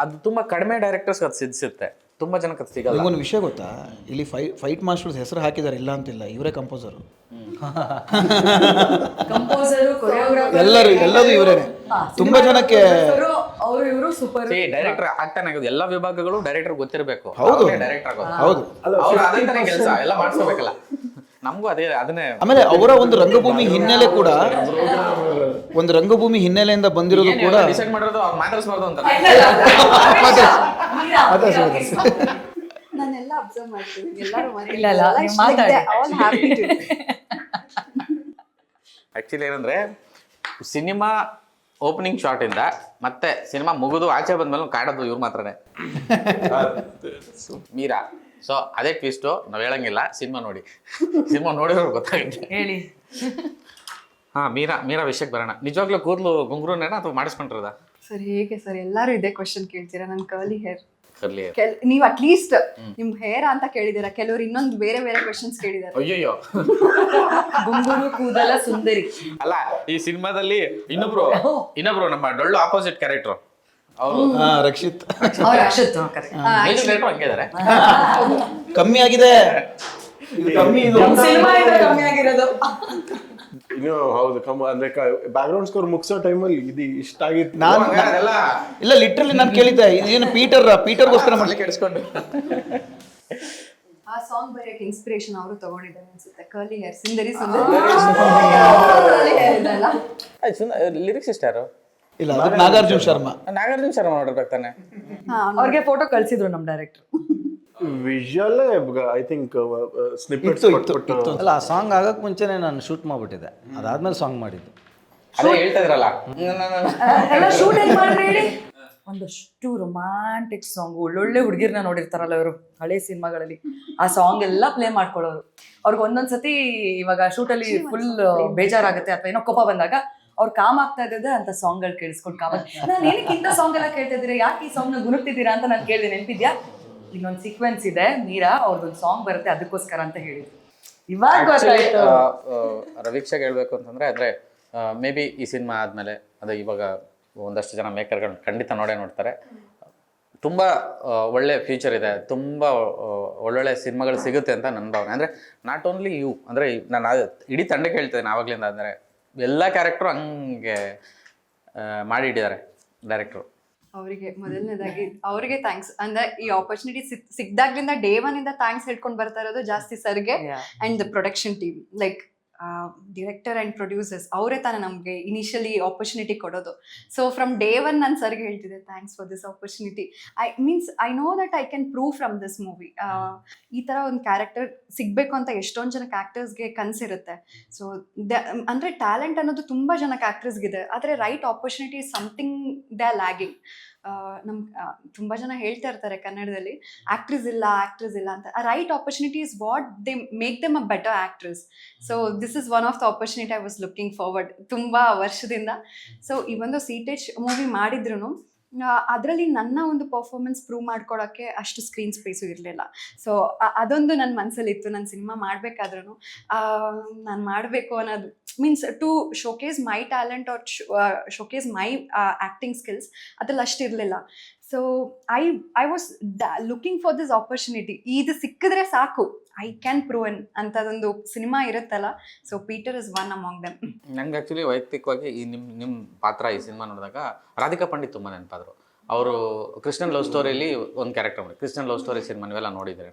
ಅದು ತುಂಬ ಕಡಿಮೆ ಡೈರೆಕ್ಟರ್ಸ್ ಅದು ಸಿದ್ಧಿಸುತ್ತೆ, ತುಂಬ ಜನಕ್ಕೆ ಅದು ಸಿಗಲ್ಲ. ನಿಮಗೊಂದು ವಿಷಯ ಗೊತ್ತಾ, ಇಲ್ಲಿ ಫೈಟ್ ಮಾಸ್ಟರ್ಸ್ ಹೆಸರು ಹಾಕಿದ್ದಾರೆ ಇಲ್ಲ ಅಂತಿಲ್ಲ, ಇವರೇ ಕಂಪೋಸರು. ಕಂಪೋಸರು, ಕೊರಿಯೋಗ್ರಾಫರ್ ಎಲ್ಲರೂ ಇವರೇನೆ. ತುಂಬಾ ಜನಕ್ಕೆ ಅವರು ಇವರು ಸೂಪರ್ ಡೈರೆಕ್ಟರ್ ಆಗ್ತಾನೆ ಆಗೋದು, ಎಲ್ಲ ವಿಭಾಗಗಳು ಡೈರೆಕ್ಟರ್ ಗೊತ್ತಿರಬೇಕು. ಹೌದು. ಡೈರೆಕ್ಟರ್ ಆಗೋದು. ಹೌದು. ಅವ್ರು ಅದೇ ಕೆಲಸ ಎಲ್ಲ ಮಾಡಿಸ್ಕೋಬೇಕಲ್ಲ. ನಮಗೂ ಅದನ್ನೇ. ಆಮೇಲೆ ಅವರ ಒಂದು ರಂಗಭೂಮಿ ಹಿನ್ನೆಲೆ ಕೂಡ, ಒಂದು ರಂಗಭೂಮಿ ಹಿನ್ನೆಲೆಯಿಂದ ಬಂದಿರೋದು ಕೂಡ ಡಿಸೈಡ್ ಮಾಡಿರೋದು ಅವ್ರು ಮಾತಾಡಿಸ್ಬಾರ್ದು ಅಂತ. ನಾನೆಲ್ಲ ಅಬ್ಸರ್ವ್ ಮಾಡ್ತೀನಿ, ಎಲ್ಲರೂ ಇಲ್ಲ, ನೀವು ಮಾತಾಡಿ. ಆ್ಯಕ್ಚುಲಿ ಏನಂದರೆ ಸಿನಿಮಾ ಓಪನಿಂಗ್ ಶಾಟಿಂದ ಮತ್ತೆ ಸಿನಿಮಾ ಮುಗಿದು ಆಚೆ ಬಂದ್ಮೇಲೆ ಕಾಡೋದು ಇವ್ರು ಮಾತ್ರನೇ, ಮೀರಾ. ಸೊ ಅದೇ ಟ್ವಿಸ್ಟು, ನಾವು ಹೇಳಂಗಿಲ್ಲ, ಸಿನಿಮಾ ನೋಡಿ, ಸಿನಿಮಾ ನೋಡಿರೋರು ಗೊತ್ತಾಗುತ್ತೆ. ಹೇಳಿ. ಹಾಂ, ಮೀರಾ ವಿಷಯಕ್ಕೆ ಬರೋಣ. ನಿಜವಾಗ್ಲೂ ಕೂದಲು ಗುಂಗುರುನೇನ ಅಥವಾ ಮಾಡಿಸ್ಕೊಂಡಿರೋದ? ಸರ್ ಹೇಗೆ ಸರ್ ಎಲ್ಲರೂ ಇದೇ ಕ್ವಶನ್ ಕೇಳ್ತೀರಾ? ನನ್ನ ಕರ್ಲಿ ಹೇರ್. ಕರ್ಲಿ ನೀವು ಅಟ್ಲೀಸ್ಟ್ ನಿಮ್ ಹೇರ್ ಅಂತ ಕೇಳಿದಿರ, ಕೆಲವರು ಇನ್ನೊಂದು ಬೇರೆ ಬೇರೆ ಕ್ವಶನ್ಸ್ ಕೇಳಿದಾರೆ. ಅಯ್ಯಯ್ಯೋ, ಗುಂಗುರು ಕೂದಲ ಸುಂದರಿ. ಅಲ್ಲ, ಈ ಸಿನಿಮಾದಲ್ಲಿ ಇನ್ನೊಬ್ರು ನಮ್ಮ ಡೊಳ್ಳು ಆಪೋಸಿಟ್ ಕ್ಯಾರೆಕ್ಟರ್ ಅವರು ರಕ್ಷಿತ್ ಅವ್ರ ಅಕ್ಷತ್ correct. ಹಂಗೆ ಇದಾರೆ. ಕಮ್ಮಿ ಆಗಿದೆ, ನಮ್ ಸಿನಿಮಾ ಇಂದ ಕಮ್ಮಿ ಆಗಿರೋದು. ಇನ್ನು ಹೌದು ಅಂದ್ರೆ ಬ್ಯಾಕ್ಗ್ರೌಂಡ್ ಸ್ಕೋರ್ ಮುಗಿಸೋ ಟೈಮಲ್ಲಿ ಇದು ಇಷ್ಟ ಆಗಿತ್ತು. ನಾನು ಇಲ್ಲ, ಲಿಟ್ರಲಿ ನಾನು ಕೇಳಿದ್ದೆ ಇದೇನು ಪೀಟರ್ಗೋಸ್ಕರ ಮನೆ ಕೆಡಿಸ್ಕೊಂಡು. ಆ ಸಾಂಗ್ ಬರೆಯಕ್ಕೆ ಇನ್ಸ್ಪಿರೇಷನ್ ಅವರು ತಗೊಂಡಿದ್ದಾರೆ ಅನ್ಸುತ್ತೆ. ಕರ್ಲಿ ಹೇರ್, ಸುಂದರಿ ಲಿರಿಕ್ಸ್ ಇಷ್ಟ ಯಾರು? ಇಲ್ಲ, ಅದು ನಾಗಾರ್ಜುನ್ ಶರ್ಮಾ ನೋಡಿರ್ಬೇಕು ತಾನೆ. ಅವ್ರಿಗೆ ಫೋಟೋ ಕಳ್ಸಿದ್ರು ನಮ್ ಡೈರೆಕ್ಟರ್. ವಿಜುವಲ್ ಐ ಥಿಂಕ್ ಸ್ನಿಪ್ಪೆಟ್ಸ್ ಇತ್ತು. ಅಲ್ಲ, ಆ ಸಾಂಗ್ ಆಗಕ್ಕೆ ಮುಂಚೆನೇ ನಾನು ಶೂಟ್ ಮಾಡಿಬಿಟ್ಟಿದ್ದೆ, ಅದಾದ್ಮೇಲೆ ಸಾಂಗ್ ಮಾಡಿದ್ದು. ಅದೇ ಹೇಳ್ತಾ ಇದ್ರಲ್ಲ, ಎಲ್ಲ ಶೂಟ್ ಹೆಂಗ್ ಮಾಡ್ರಿ ಹೇಳಿ. ಒಂದಷ್ಟು ರೊಮ್ಯಾಂಟಿಕ್ ಸಾಂಗ್, ಒಳ್ಳೊಳ್ಳೆ ಹುಡುಗಿರ್ನ ನೋಡಿರ್ತಾರಲ್ಲ ಇವರು ಹಳೆ ಸಿನಿಮಾಗಳಲ್ಲಿ, ಆ ಸಾಂಗ್ ಎಲ್ಲ ಪ್ಲೇ ಮಾಡ್ಕೊಳ್ಳೋರು. ಅವ್ರಿಗೆ ಒಂದೊಂದ್ಸತಿ ಇವಾಗ ಶೂಟಲ್ಲಿ ಫುಲ್ ಬೇಜಾರಾಗುತ್ತೆ ಅಥವಾ ಏನೋ ಕೋಪ ಬಂದಾಗ ಅವ್ರು ಕಾಮ್ ಆಗ್ತಾ ಇದ್ದದೆ ಅಂತ ಸಾಂಗ್ಗಳು ಕೇಳಿಸ್ಕೊಂಡು ಕಾಮ. ನಾನು ಏನಕ್ಕೆ ಇಂಥ ಸಾಂಗ್ ಎಲ್ಲ ಕೇಳ್ತಾ ಇದ್ದೀರಾ, ಯಾಕೆ ಈ ಸಾಂಗ್ನ ಗುರುತಿದ್ದೀರಾ ಅಂತ ನಾನು ಕೇಳಿದೆ. ನೆನಪಿದ್ಯಾ? ಇನ್ನೊಂದು ಸೀಕ್ವೆನ್ಸ್ ಇದೆ, ಮೀರಾ ಅವ್ರದ್ದೊಂದು ಸಾಂಗ್ ಬರುತ್ತೆ ಅದಕ್ಕೋಸ್ಕರ ಅಂತ ಹೇಳಿದ್ರು. ಇವಾಗ ಗೊತ್ತಾಯ್ತು. ರವೀಕ್ಷಾಗೆ ಹೇಳ್ಬೇಕು ಅಂತಂದ್ರೆ, ಅಂದ್ರೆ ಮೇ ಬಿ ಈ ಸಿನಿಮಾ ಆದ್ಮೇಲೆ ಅದೇ ಇವಾಗ ಒಂದಷ್ಟು ಜನ ಮೇಕರ್ಗಳು ಖಂಡಿತ ನೋಡ್ತಾರೆ. ತುಂಬ ಒಳ್ಳೆ ಫ್ಯೂಚರ್ ಇದೆ, ತುಂಬ ಒಳ್ಳೊಳ್ಳೆ ಸಿನಿಮಾಗಳು ಸಿಗುತ್ತೆ ಅಂತ ನನ್ನ ಭಾವನೆ. ಅಂದರೆ ನಾಟ್ ಓನ್ಲಿ ಯು, ಅಂದರೆ ನಾನು ಇಡೀ ತಂಡಕ್ಕೆ ಹೇಳ್ತೇನೆ ಆವಾಗಲಿಂದ, ಅಂದರೆ ಎಲ್ಲ ಕ್ಯಾರೆಕ್ಟ್ರು ಹಂಗೆ ಮಾಡಿಟ್ಟಿದ್ದಾರೆ ಡೈರೆಕ್ಟ್ರು. ಅವರಿಗೆ ಮೊದಲನೇದಾಗಿ ಅವರಿಗೆ ಥ್ಯಾಂಕ್ಸ್. ಅಂದ್ರೆ ಈ ಆಪರ್ಚುನಿಟಿ ಸಿಕ್ದಾಗ್ಲಿಂದ ಡೇ 1 ಇಂದ ಥ್ಯಾಂಕ್ಸ್ ಹೇಳ್ಕೊಂಡು ಬರ್ತಾ ಇರೋದು ಜಾಸ್ತಿ ಸರ್ಗೆ and the production team, like director and producers ಅವರೇ ತಾನೇ ನಮಗೆ ಇನಿಷಿಯಲಿ ಆಪರ್ಚುನಿಟಿ ಕೊಡೋದು. ಸೊ ಫ್ರಮ್ ಡೇ 1 ನಾನು ಸರ್ಗೆ ಹೇಳ್ತಿದ್ದೆ thanks for this opportunity. I know that I can prove from this movie. ಈ ಥರ ಒಂದು ಕ್ಯಾರೆಕ್ಟರ್ ಸಿಗಬೇಕು ಅಂತ ಎಷ್ಟೊಂದು ಜನಕ್ಕೆ ಆ್ಯಕ್ಟರ್ಸ್ಗೆ ಕನಸಿರುತ್ತೆ. ಸೊ ಅಂದರೆ ಟ್ಯಾಲೆಂಟ್ ಅನ್ನೋದು ತುಂಬ ಜನಕ್ಕೆ ಆ್ಯಕ್ಟರ್ಸ್ಗಿದೆ, ಆದರೆ right opportunity is something they are lagging. ತುಂಬ ಜನ ಹೇಳ್ತಾ ಇರ್ತಾರೆ ಕನ್ನಡದಲ್ಲಿ ಆಕ್ಟ್ರೆಸ್ ಇಲ್ಲ ಅಂತ. Right opportunity is what they make them a better actress. So this is one of the opportunity I was looking forward ತುಂಬ ವರ್ಷದಿಂದ. ಸೊ ಈ ಒಂದು ಸೀಟೇಜ್ ಮೂವಿ ಮಾಡಿದ್ರು ಅದರಲ್ಲಿ ನನ್ನ ಒಂದು ಪರ್ಫಾರ್ಮೆನ್ಸ್ ಪ್ರೂವ್ ಮಾಡ್ಕೊಳಕ್ಕೆ ಅಷ್ಟು ಸ್ಕ್ರೀನ್ ಸ್ಪೇಸು ಇರಲಿಲ್ಲ. ಸೊ ಅದೊಂದು ನನ್ನ ಮನಸ್ಸಲ್ಲಿತ್ತು, ನನ್ನ ಸಿನಿಮಾ ಮಾಡಬೇಕಾದ್ರೂ ನಾನು ಮಾಡಬೇಕು ಅನ್ನೋದು, means to showcase my talent or showcase my acting skills, ಅದ್ರಲ್ಲಿ ಅಷ್ಟಿರಲಿಲ್ಲ. So I was looking for this opportunity. ಇದು ಸಿಕ್ಕಿದ್ರೆ ಸಾಕು, ಐ ಕ್ಯಾನ್ ಪ್ರೂವನ್ ಅಂತದೊಂದು ಸಿನಿಮಾ ಇರುತ್ತಲ್ಲ. ಸೊ Peter is one among them. ನಂಗೆ ಆ್ಯಕ್ಚುಲಿ ವೈಯಕ್ತಿಕವಾಗಿ ಈ ನಿಮ್ಮ ಪಾತ್ರ ಈ ಸಿನಿಮಾ ನೋಡಿದಾಗ ರಾಧಿಕಾ ಪಂಡಿತ್ ತುಂಬ ನೆನಪಾದರು. ಅವರು ಕೃಷ್ಣನ್ ಲವ್ ಸ್ಟೋರಿಯಲ್ಲಿ ಒಂದು ಕ್ಯಾರೆಕ್ಟರ್ ಮಾಡಿ, ಕೃಷ್ಣನ್ ಲವ್ ಸ್ಟೋರಿ ಸಿನಿಮಾ ನೀವೆಲ್ಲ ನೋಡಿದ್ರೆ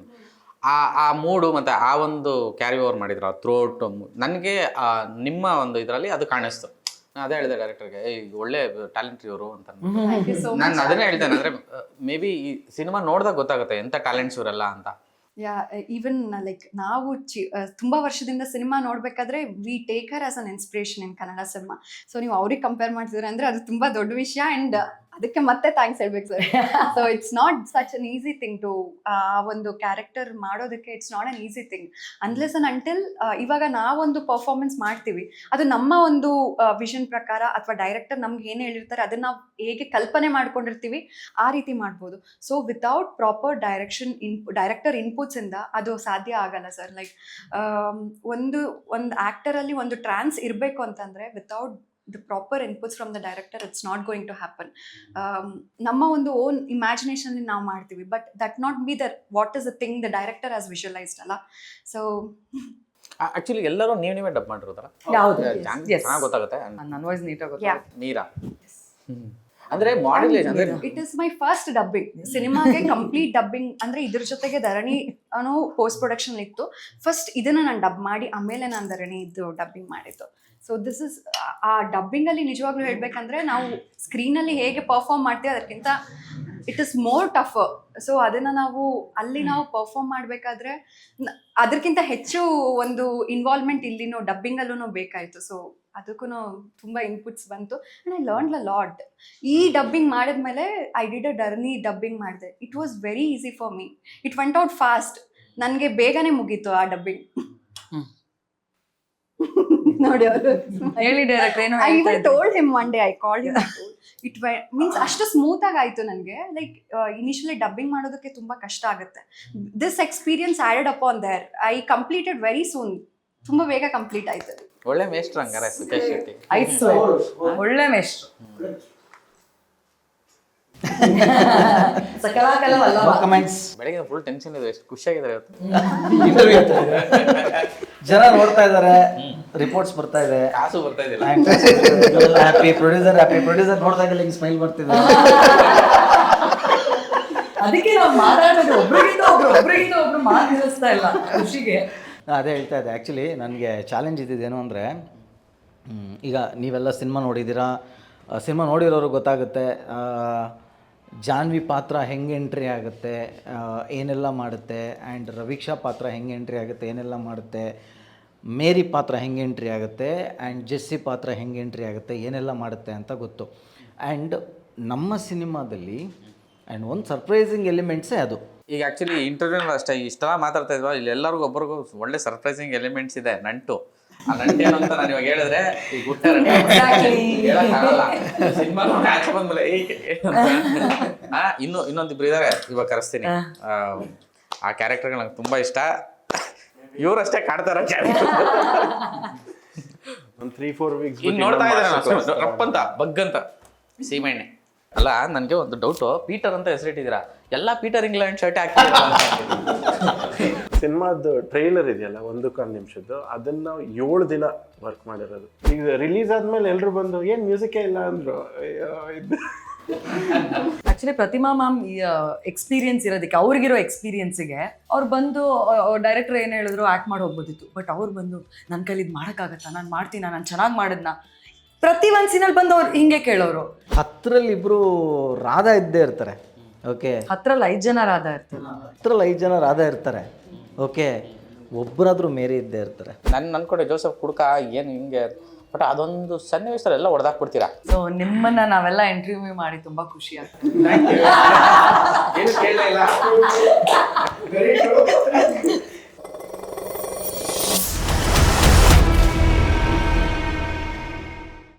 ಆ ಮೂಡು ಮತ್ತು ಆ ಒಂದು ಕ್ಯಾರಿ ಓವರ್ ಮಾಡಿದ್ರು ಆ ಥ್ರೋಟ್. ನನಗೆ ನಿಮ್ಮ ಒಂದು ಇದರಲ್ಲಿ ಅದು ಕಾಣಿಸ್ತು. ನಾನು ಅದೇ ಹೇಳಿದೆ ಡೈರೆಕ್ಟರ್ಗೆ, ಒಳ್ಳೆ ಟ್ಯಾಲೆಂಟ್ ಇವರು ಅಂತ. ನಾನು ಅದನ್ನೇ ಹೇಳ್ತೇನೆ, ಅಂದರೆ ಮೇ ಬಿ ಈ ಸಿನಿಮಾ ನೋಡಿದಾಗ ಗೊತ್ತಾಗುತ್ತೆ ಎಂಥ ಟ್ಯಾಲೆಂಟ್ಸ್ ಇವರೆಲ್ಲ ಅಂತ. ಈವನ್ ಲೈಕ್ ನಾವು ತುಂಬ ವರ್ಷದಿಂದ ಸಿನಿಮಾ ನೋಡ್ಬೇಕಾದ್ರೆ we take her as an inspiration in Kannada cinema. So ನೀವು ಅವ್ರಿಗೆ ಕಂಪೇರ್ ಮಾಡ್ತಿದ್ರೆ ಅಂದರೆ ಅದು ತುಂಬ ದೊಡ್ಡ ವಿಷಯ. ಆ್ಯಂಡ್ ಅದಕ್ಕೆ ಮತ್ತೆ ಥ್ಯಾಂಕ್ಸ್ ಹೇಳ್ಬೇಕು sir. So it's not such an easy thing to ಆ ಒಂದು ಕ್ಯಾರೆಕ್ಟರ್ ಮಾಡೋದಕ್ಕೆ. It's not an easy thing unless and until ಇವಾಗ ನಾವೊಂದು ಪರ್ಫಾರ್ಮೆನ್ಸ್ ಮಾಡ್ತೀವಿ, ಅದು ನಮ್ಮ ಒಂದು ವಿಷನ್ ಪ್ರಕಾರ, ಅಥವಾ ಡೈರೆಕ್ಟರ್ ನಮ್ಗೆ ಏನು ಹೇಳಿರ್ತಾರೆ ಅದನ್ನ ನಾವು ಹೇಗೆ ಕಲ್ಪನೆ ಮಾಡ್ಕೊಂಡಿರ್ತೀವಿ ಆ ರೀತಿ ಮಾಡ್ಬೋದು. So without proper director inputs ಇಂದ ಅದು ಸಾಧ್ಯ ಆಗಲ್ಲ ಸರ್. ಲೈಕ್ ಒಂದು ಆ್ಯಕ್ಟರಲ್ಲಿ ಒಂದು ಟ್ರಾನ್ಸ್ ಇರಬೇಕು ಅಂತಂದರೆ without the proper inputs from the director, it's not going to happen. ನಮ್ಮ ಒಂದು ಓನ್ ಇಮ್ಯಾಜಿನೇಷನ್ ನಾವು ಮಾಡ್ತೀವಿ, but that not be the what is the thing the director has visualised ಅಲ್ಲ. ಸೊ ಆ್ಯಕ್ಚುಲಿ ಎಲ್ಲರೂ ನೀವೇ ಡಬ್ ಮಾಡಿರೋದಲ್ಲ, ಚೆನ್ನಾಗಿ ಗೊತ್ತಾಗುತ್ತೆ. ನನ್ನ ವಾಯ್ಸ್ ನೀಟಾಗಿ ಗೊತ್ತಾಗುತ್ತೆ. ಮೀರಾ ಅಂದ್ರೆ ಮಾಡ್ಯುಲೇಷನ್ ಅಂದ್ರೆ it is my first dubbing ಸಿನಿಮಾಗೆ, ಕಂಪ್ಲೀಟ್ ಡಬ್ಬಿಂಗ್. ಅಂದ್ರೆ ಇದ್ರ ಜೊತೆಗೆ ಧರಣಿ ಅನ್ನೋ ಪೋಸ್ಟ್ ಪ್ರೊಡಕ್ಷನ್ ಇತ್ತು. ಫಸ್ಟ್ ಇದನ್ನ ನಾನು ಡಬ್ ಮಾಡಿ ಆಮೇಲೆ ನಾನು ಧರಣಿ ಇದು ಡಬ್ಬಿಂಗ್ ಮಾಡಿದ್ದು. ಸೊ ದಿಸ್ ಇಸ್ ಆ ಡಬ್ಬಿಂಗಲ್ಲಿ ನಿಜವಾಗ್ಲೂ ಹೇಳ್ಬೇಕಂದ್ರೆ ನಾವು ಸ್ಕ್ರೀನಲ್ಲಿ ಹೇಗೆ ಪರ್ಫಾರ್ಮ್ ಮಾಡ್ತೀವಿ ಅದಕ್ಕಿಂತ it is more tougher. So ಅದನ್ನು ನಾವು ಪರ್ಫಾರ್ಮ್ ಮಾಡಬೇಕಾದ್ರೆ ಅದಕ್ಕಿಂತ ಹೆಚ್ಚು ಒಂದು ಇನ್ವಾಲ್ವ್ಮೆಂಟ್ ಇಲ್ಲಿನೂ ಡಬ್ಬಿಂಗಲ್ಲೂ ಬೇಕಾಯಿತು. ಸೊ ಅದಕ್ಕೂ ತುಂಬ ಇನ್ಪುಟ್ಸ್ ಬಂತು and I learn a lot. ಈ ಡಬ್ಬಿಂಗ್ ಮಾಡಿದ್ಮೇಲೆ ಐ ಡಿಡ್ ಅ ಡರ್ನಿ ಡಬ್ಬಿಂಗ್ ಮಾಡಿದೆ. It was very easy for me. It went out fast. ನನಗೆ ಬೇಗನೆ ಮುಗೀತು ಆ ಡಬ್ಬಿಂಗ್. ನೋಡಿ ಅವರು ಹೇಳಿ ಡೈರೆಕ್ಟ್ ಏನು I even told him one day, I called him, it means ಅಷ್ಟು ಸ್ಮೂತ್ ಆಗಿ ಆಯ್ತು ನನಗೆ. ಲೈಕ್ ಇನಿಷಿಯಲಿ ಡಬ್ಬಿಂಗ್ ಮಾಡೋದಕ್ಕೆ ತುಂಬಾ ಕಷ್ಟ ಆಗುತ್ತೆ. This experience added up on there. I completed very soon. ತುಂಬಾ ಬೇಗ ಕಂಪ್ಲೀಟ್ ಆಯ್ತು. ಒಳ್ಳೆ ಮೇಸ್ಟ್ರು ಹಂಗಾರೆ ಸುಖೇಶ್ ಶೆಟ್ಟಿ. ಒಳ್ಳೆ ಮೇಷ್ಟ್ರು. ಬೆಳಗ್ಗೆ ಫುಲ್ ಟೆನ್ಷನ್ ಇದೆ, ಎಷ್ಟು ಖುಷಿಯಾಗಿದ್ದಾರೆ ಇವತ್ತು. ಜನ ನೋಡ್ತಾ ಇದ್ದಾರೆ, ರಿಪೋರ್ಟ್ಸ್ ಬರ್ತಾ ಇದೆ, ಕಾಸು ಬರ್ತಾ ಇದಿಲ್ಲ. ಹ್ಯಾಪಿ ಪ್ರೊಡ್ಯೂಸರ್ ನೋಡ್ತಾ ಇದ್ದಲ್ಲಿ ಹಿಂಗೆ ಸ್ಮೈಲ್ ಬರ್ತಿದೆ. ಅದಕ್ಕೆ ನಾವು ಮಾತಾಡೋದು ಒಬ್ರಿಗಿಂತ ಒಬ್ರು ಮಾತು ನಿಲ್ಲಿಸ್ತಾ ಇಲ್ಲ ಖುಷಿಗೆ. ಅದೇ ಹೇಳ್ತಾ ಇದ್ದೆ. ಆ್ಯಕ್ಚುಲಿ ನನಗೆ ಚಾಲೆಂಜ್ ಇದ್ದಿದ್ದೇನು ಅಂದರೆ, ಈಗ ನೀವೆಲ್ಲ ಸಿನಿಮಾ ನೋಡಿದ್ದೀರಾ, ಸಿನಿಮಾ ನೋಡಿರೋರು ಗೊತ್ತಾಗುತ್ತೆ ಜಾನ್ವಿ ಪಾತ್ರ ಹೆಂಗೆ ಎಂಟ್ರಿ ಆಗುತ್ತೆ, ಏನೆಲ್ಲ ಮಾಡುತ್ತೆ, ಆ್ಯಂಡ್ ರವೀಕ್ಷಾ ಪಾತ್ರ ಹೆಂಗೆ ಎಂಟ್ರಿ ಆಗುತ್ತೆ, ಏನೆಲ್ಲ ಮಾಡುತ್ತೆ, ಮೇರಿ ಪಾತ್ರ ಹೆಂಗೆ ಎಂಟ್ರಿ ಆಗುತ್ತೆ, ಆ್ಯಂಡ್ ಜೆಸ್ಸಿ ಪಾತ್ರ ಹೆಂಗೆ ಎಂಟ್ರಿ ಆಗುತ್ತೆ, ಏನೆಲ್ಲ ಮಾಡುತ್ತೆ ಅಂತ ಗೊತ್ತು. ಆ್ಯಂಡ್ ನಮ್ಮ ಸಿನಿಮಾದಲ್ಲಿ ಆ್ಯಂಡ್ ಒಂದು ಸರ್ಪ್ರೈಸಿಂಗ್ ಎಲಿಮೆಂಟ್ಸೇ ಅದು. ಈಗ ಆ್ಯಕ್ಚುಲಿ ಇಂಟರ್ವ್ಯೂನಲ್ಲಿ ಅಷ್ಟೇ ಇಷ್ಟೆಲ್ಲ ಮಾತಾಡ್ತಾ ಇದ್ವಾ, ಇಲ್ಲಿ ಎಲ್ಲರಿಗೂ ಒಬ್ಬರಿಗೂ ಒಳ್ಳೆ ಸರ್ಪ್ರೈಸಿಂಗ್ ಎಲಿಮೆಂಟ್ಸ್ ಇದೆ. ನಂಟು ಆ ನಂಟೇನು ಅಂತ ನಾನು ಇವಾಗ ಹೇಳಿದ್ರೆ ಈಗ ಹೇಳಕ್ಕಾಗಲ್ಲ. ಸಿನಿಮಾ ನೋಡಿ ಆಚೆ ಬಂದ್ಮೇಲೆ ಇನ್ನೊಂದಿಬ್ರು ಇದ್ದಾರೆ, ಇವಾಗ ಕರೆಸ್ತೀನಿ. ಆ ಕ್ಯಾರೆಕ್ಟರ್ಗಳು ನಂಗೆ ತುಂಬಾ ಇಷ್ಟ. ಇವರಷ್ಟೇ ಕಾಡ್ತಾರ ಒಂದು 3-4 ವೀಕ್ಸ್ ಈಗ ನೋಡ್ತಾ ಇದ್ದಾರೆ ರಪ್ಪಂತ ಬಗ್ಗಂತ ಸೀಮೆಣ್ಣೆ ಅಲ್ಲ. ನನಗೆ ಒಂದು ಡೌಟು, ಪೀಟರ್ ಅಂತ ಹೆಸರಿಟ್ಟಿದ್ದೀರಾ, ಎಲ್ಲ ಪೀಟರ್ ಇಂಗ್ಲೆಂಡ್ ಶರ್ಟ್ ಹಾಕಿದ್ದೀರಾ? ಸಿನಿಮಾದ ಟ್ರೈಲರ್ ಇದೆಯಲ್ಲ 1 ನಿಮಿಷದ್ದು, ಅದನ್ನ 7 ದಿನ ವರ್ಕ್ ಮಾಡಿರೋದು. ಈಗ ರಿಲೀಸ್ ಆದ್ಮೇಲೆ ಎಲ್ಲರೂ ಬಂದು ಏನು ಮ್ಯೂಸಿಕೇ ಇಲ್ಲ ಅಂದ್ರು. ಆಕ್ಚುಲಿ ಪ್ರತಿಮಾ ಮ್ಯಾಮ್ ಎಕ್ಸ್ಪೀರಿಯನ್ಸ್ ಇರೋದಕ್ಕೆ, ಅವ್ರಿಗಿರೋ ಎಕ್ಸ್ಪೀರಿಯನ್ಸಿಗೆ ಅವ್ರು ಬಂದು ಡೈರೆಕ್ಟರ್ ಏನು ಹೇಳಿದ್ರು ಆ್ಯಕ್ಟ್ ಮಾಡಿ ಹೋಗ್ಬೋದಿತ್ತು. ಬಟ್ ಅವ್ರು ಬಂದು ನನ್ನ ಕೈಲಿ ಇದು ಮಾಡೋಕ್ಕಾಗತ್ತಾ, ನಾನು ಮಾಡ್ತೀನ, ನಾನು ಚೆನ್ನಾಗಿ ಮಾಡಿದ್ನ, ಪ್ರತಿ ಒಂದು ಸೀನಲ್ಲಿ ಬಂದು ಅವ್ರು ಹಿಂಗೆ ಕೇಳೋರು. 10ರಲ್ಲಿ ಇಬ್ಬರು ರಾಧಾ ಇದ್ದೇ ಇರ್ತಾರೆ. ಓಕೆ, 10ರಲ್ಲಿ 5 ಜನ ರಾಧಾ ಇರ್ತಾರೆ. 10ರಲ್ಲಿ 5 ಜನ ರಾಧಾ ಇರ್ತಾರೆ. ಓಕೆ, ಒಬ್ಬರಾದ್ರೂ ಮೇರಿ ಇದ್ದೇ ಇರ್ತಾರೆ. ನನ್ನ ಅನ್ಕೊಂಡೆ ಜೋಸೆಫ್ ಕುಡ್ಕ ಏನು ಹಿಂಗೆ, ಬಟ್ ಅದೊಂದು ಸನ್ನಿವೇಶದಲ್ಲಿ ಎಲ್ಲ ಹೊಡೆದಾಕ್ಬಿಡ್ತೀರಾ. ಸೊ ನಿಮ್ಮನ್ನ ನಾವೆಲ್ಲ ಇಂಟರ್ವ್ಯೂ ಮಾಡಿ ತುಂಬಾ ಖುಷಿ ಆಗ್ತದೆ. ಏನು ಕೇಳಲೇ ಇಲ್ಲ.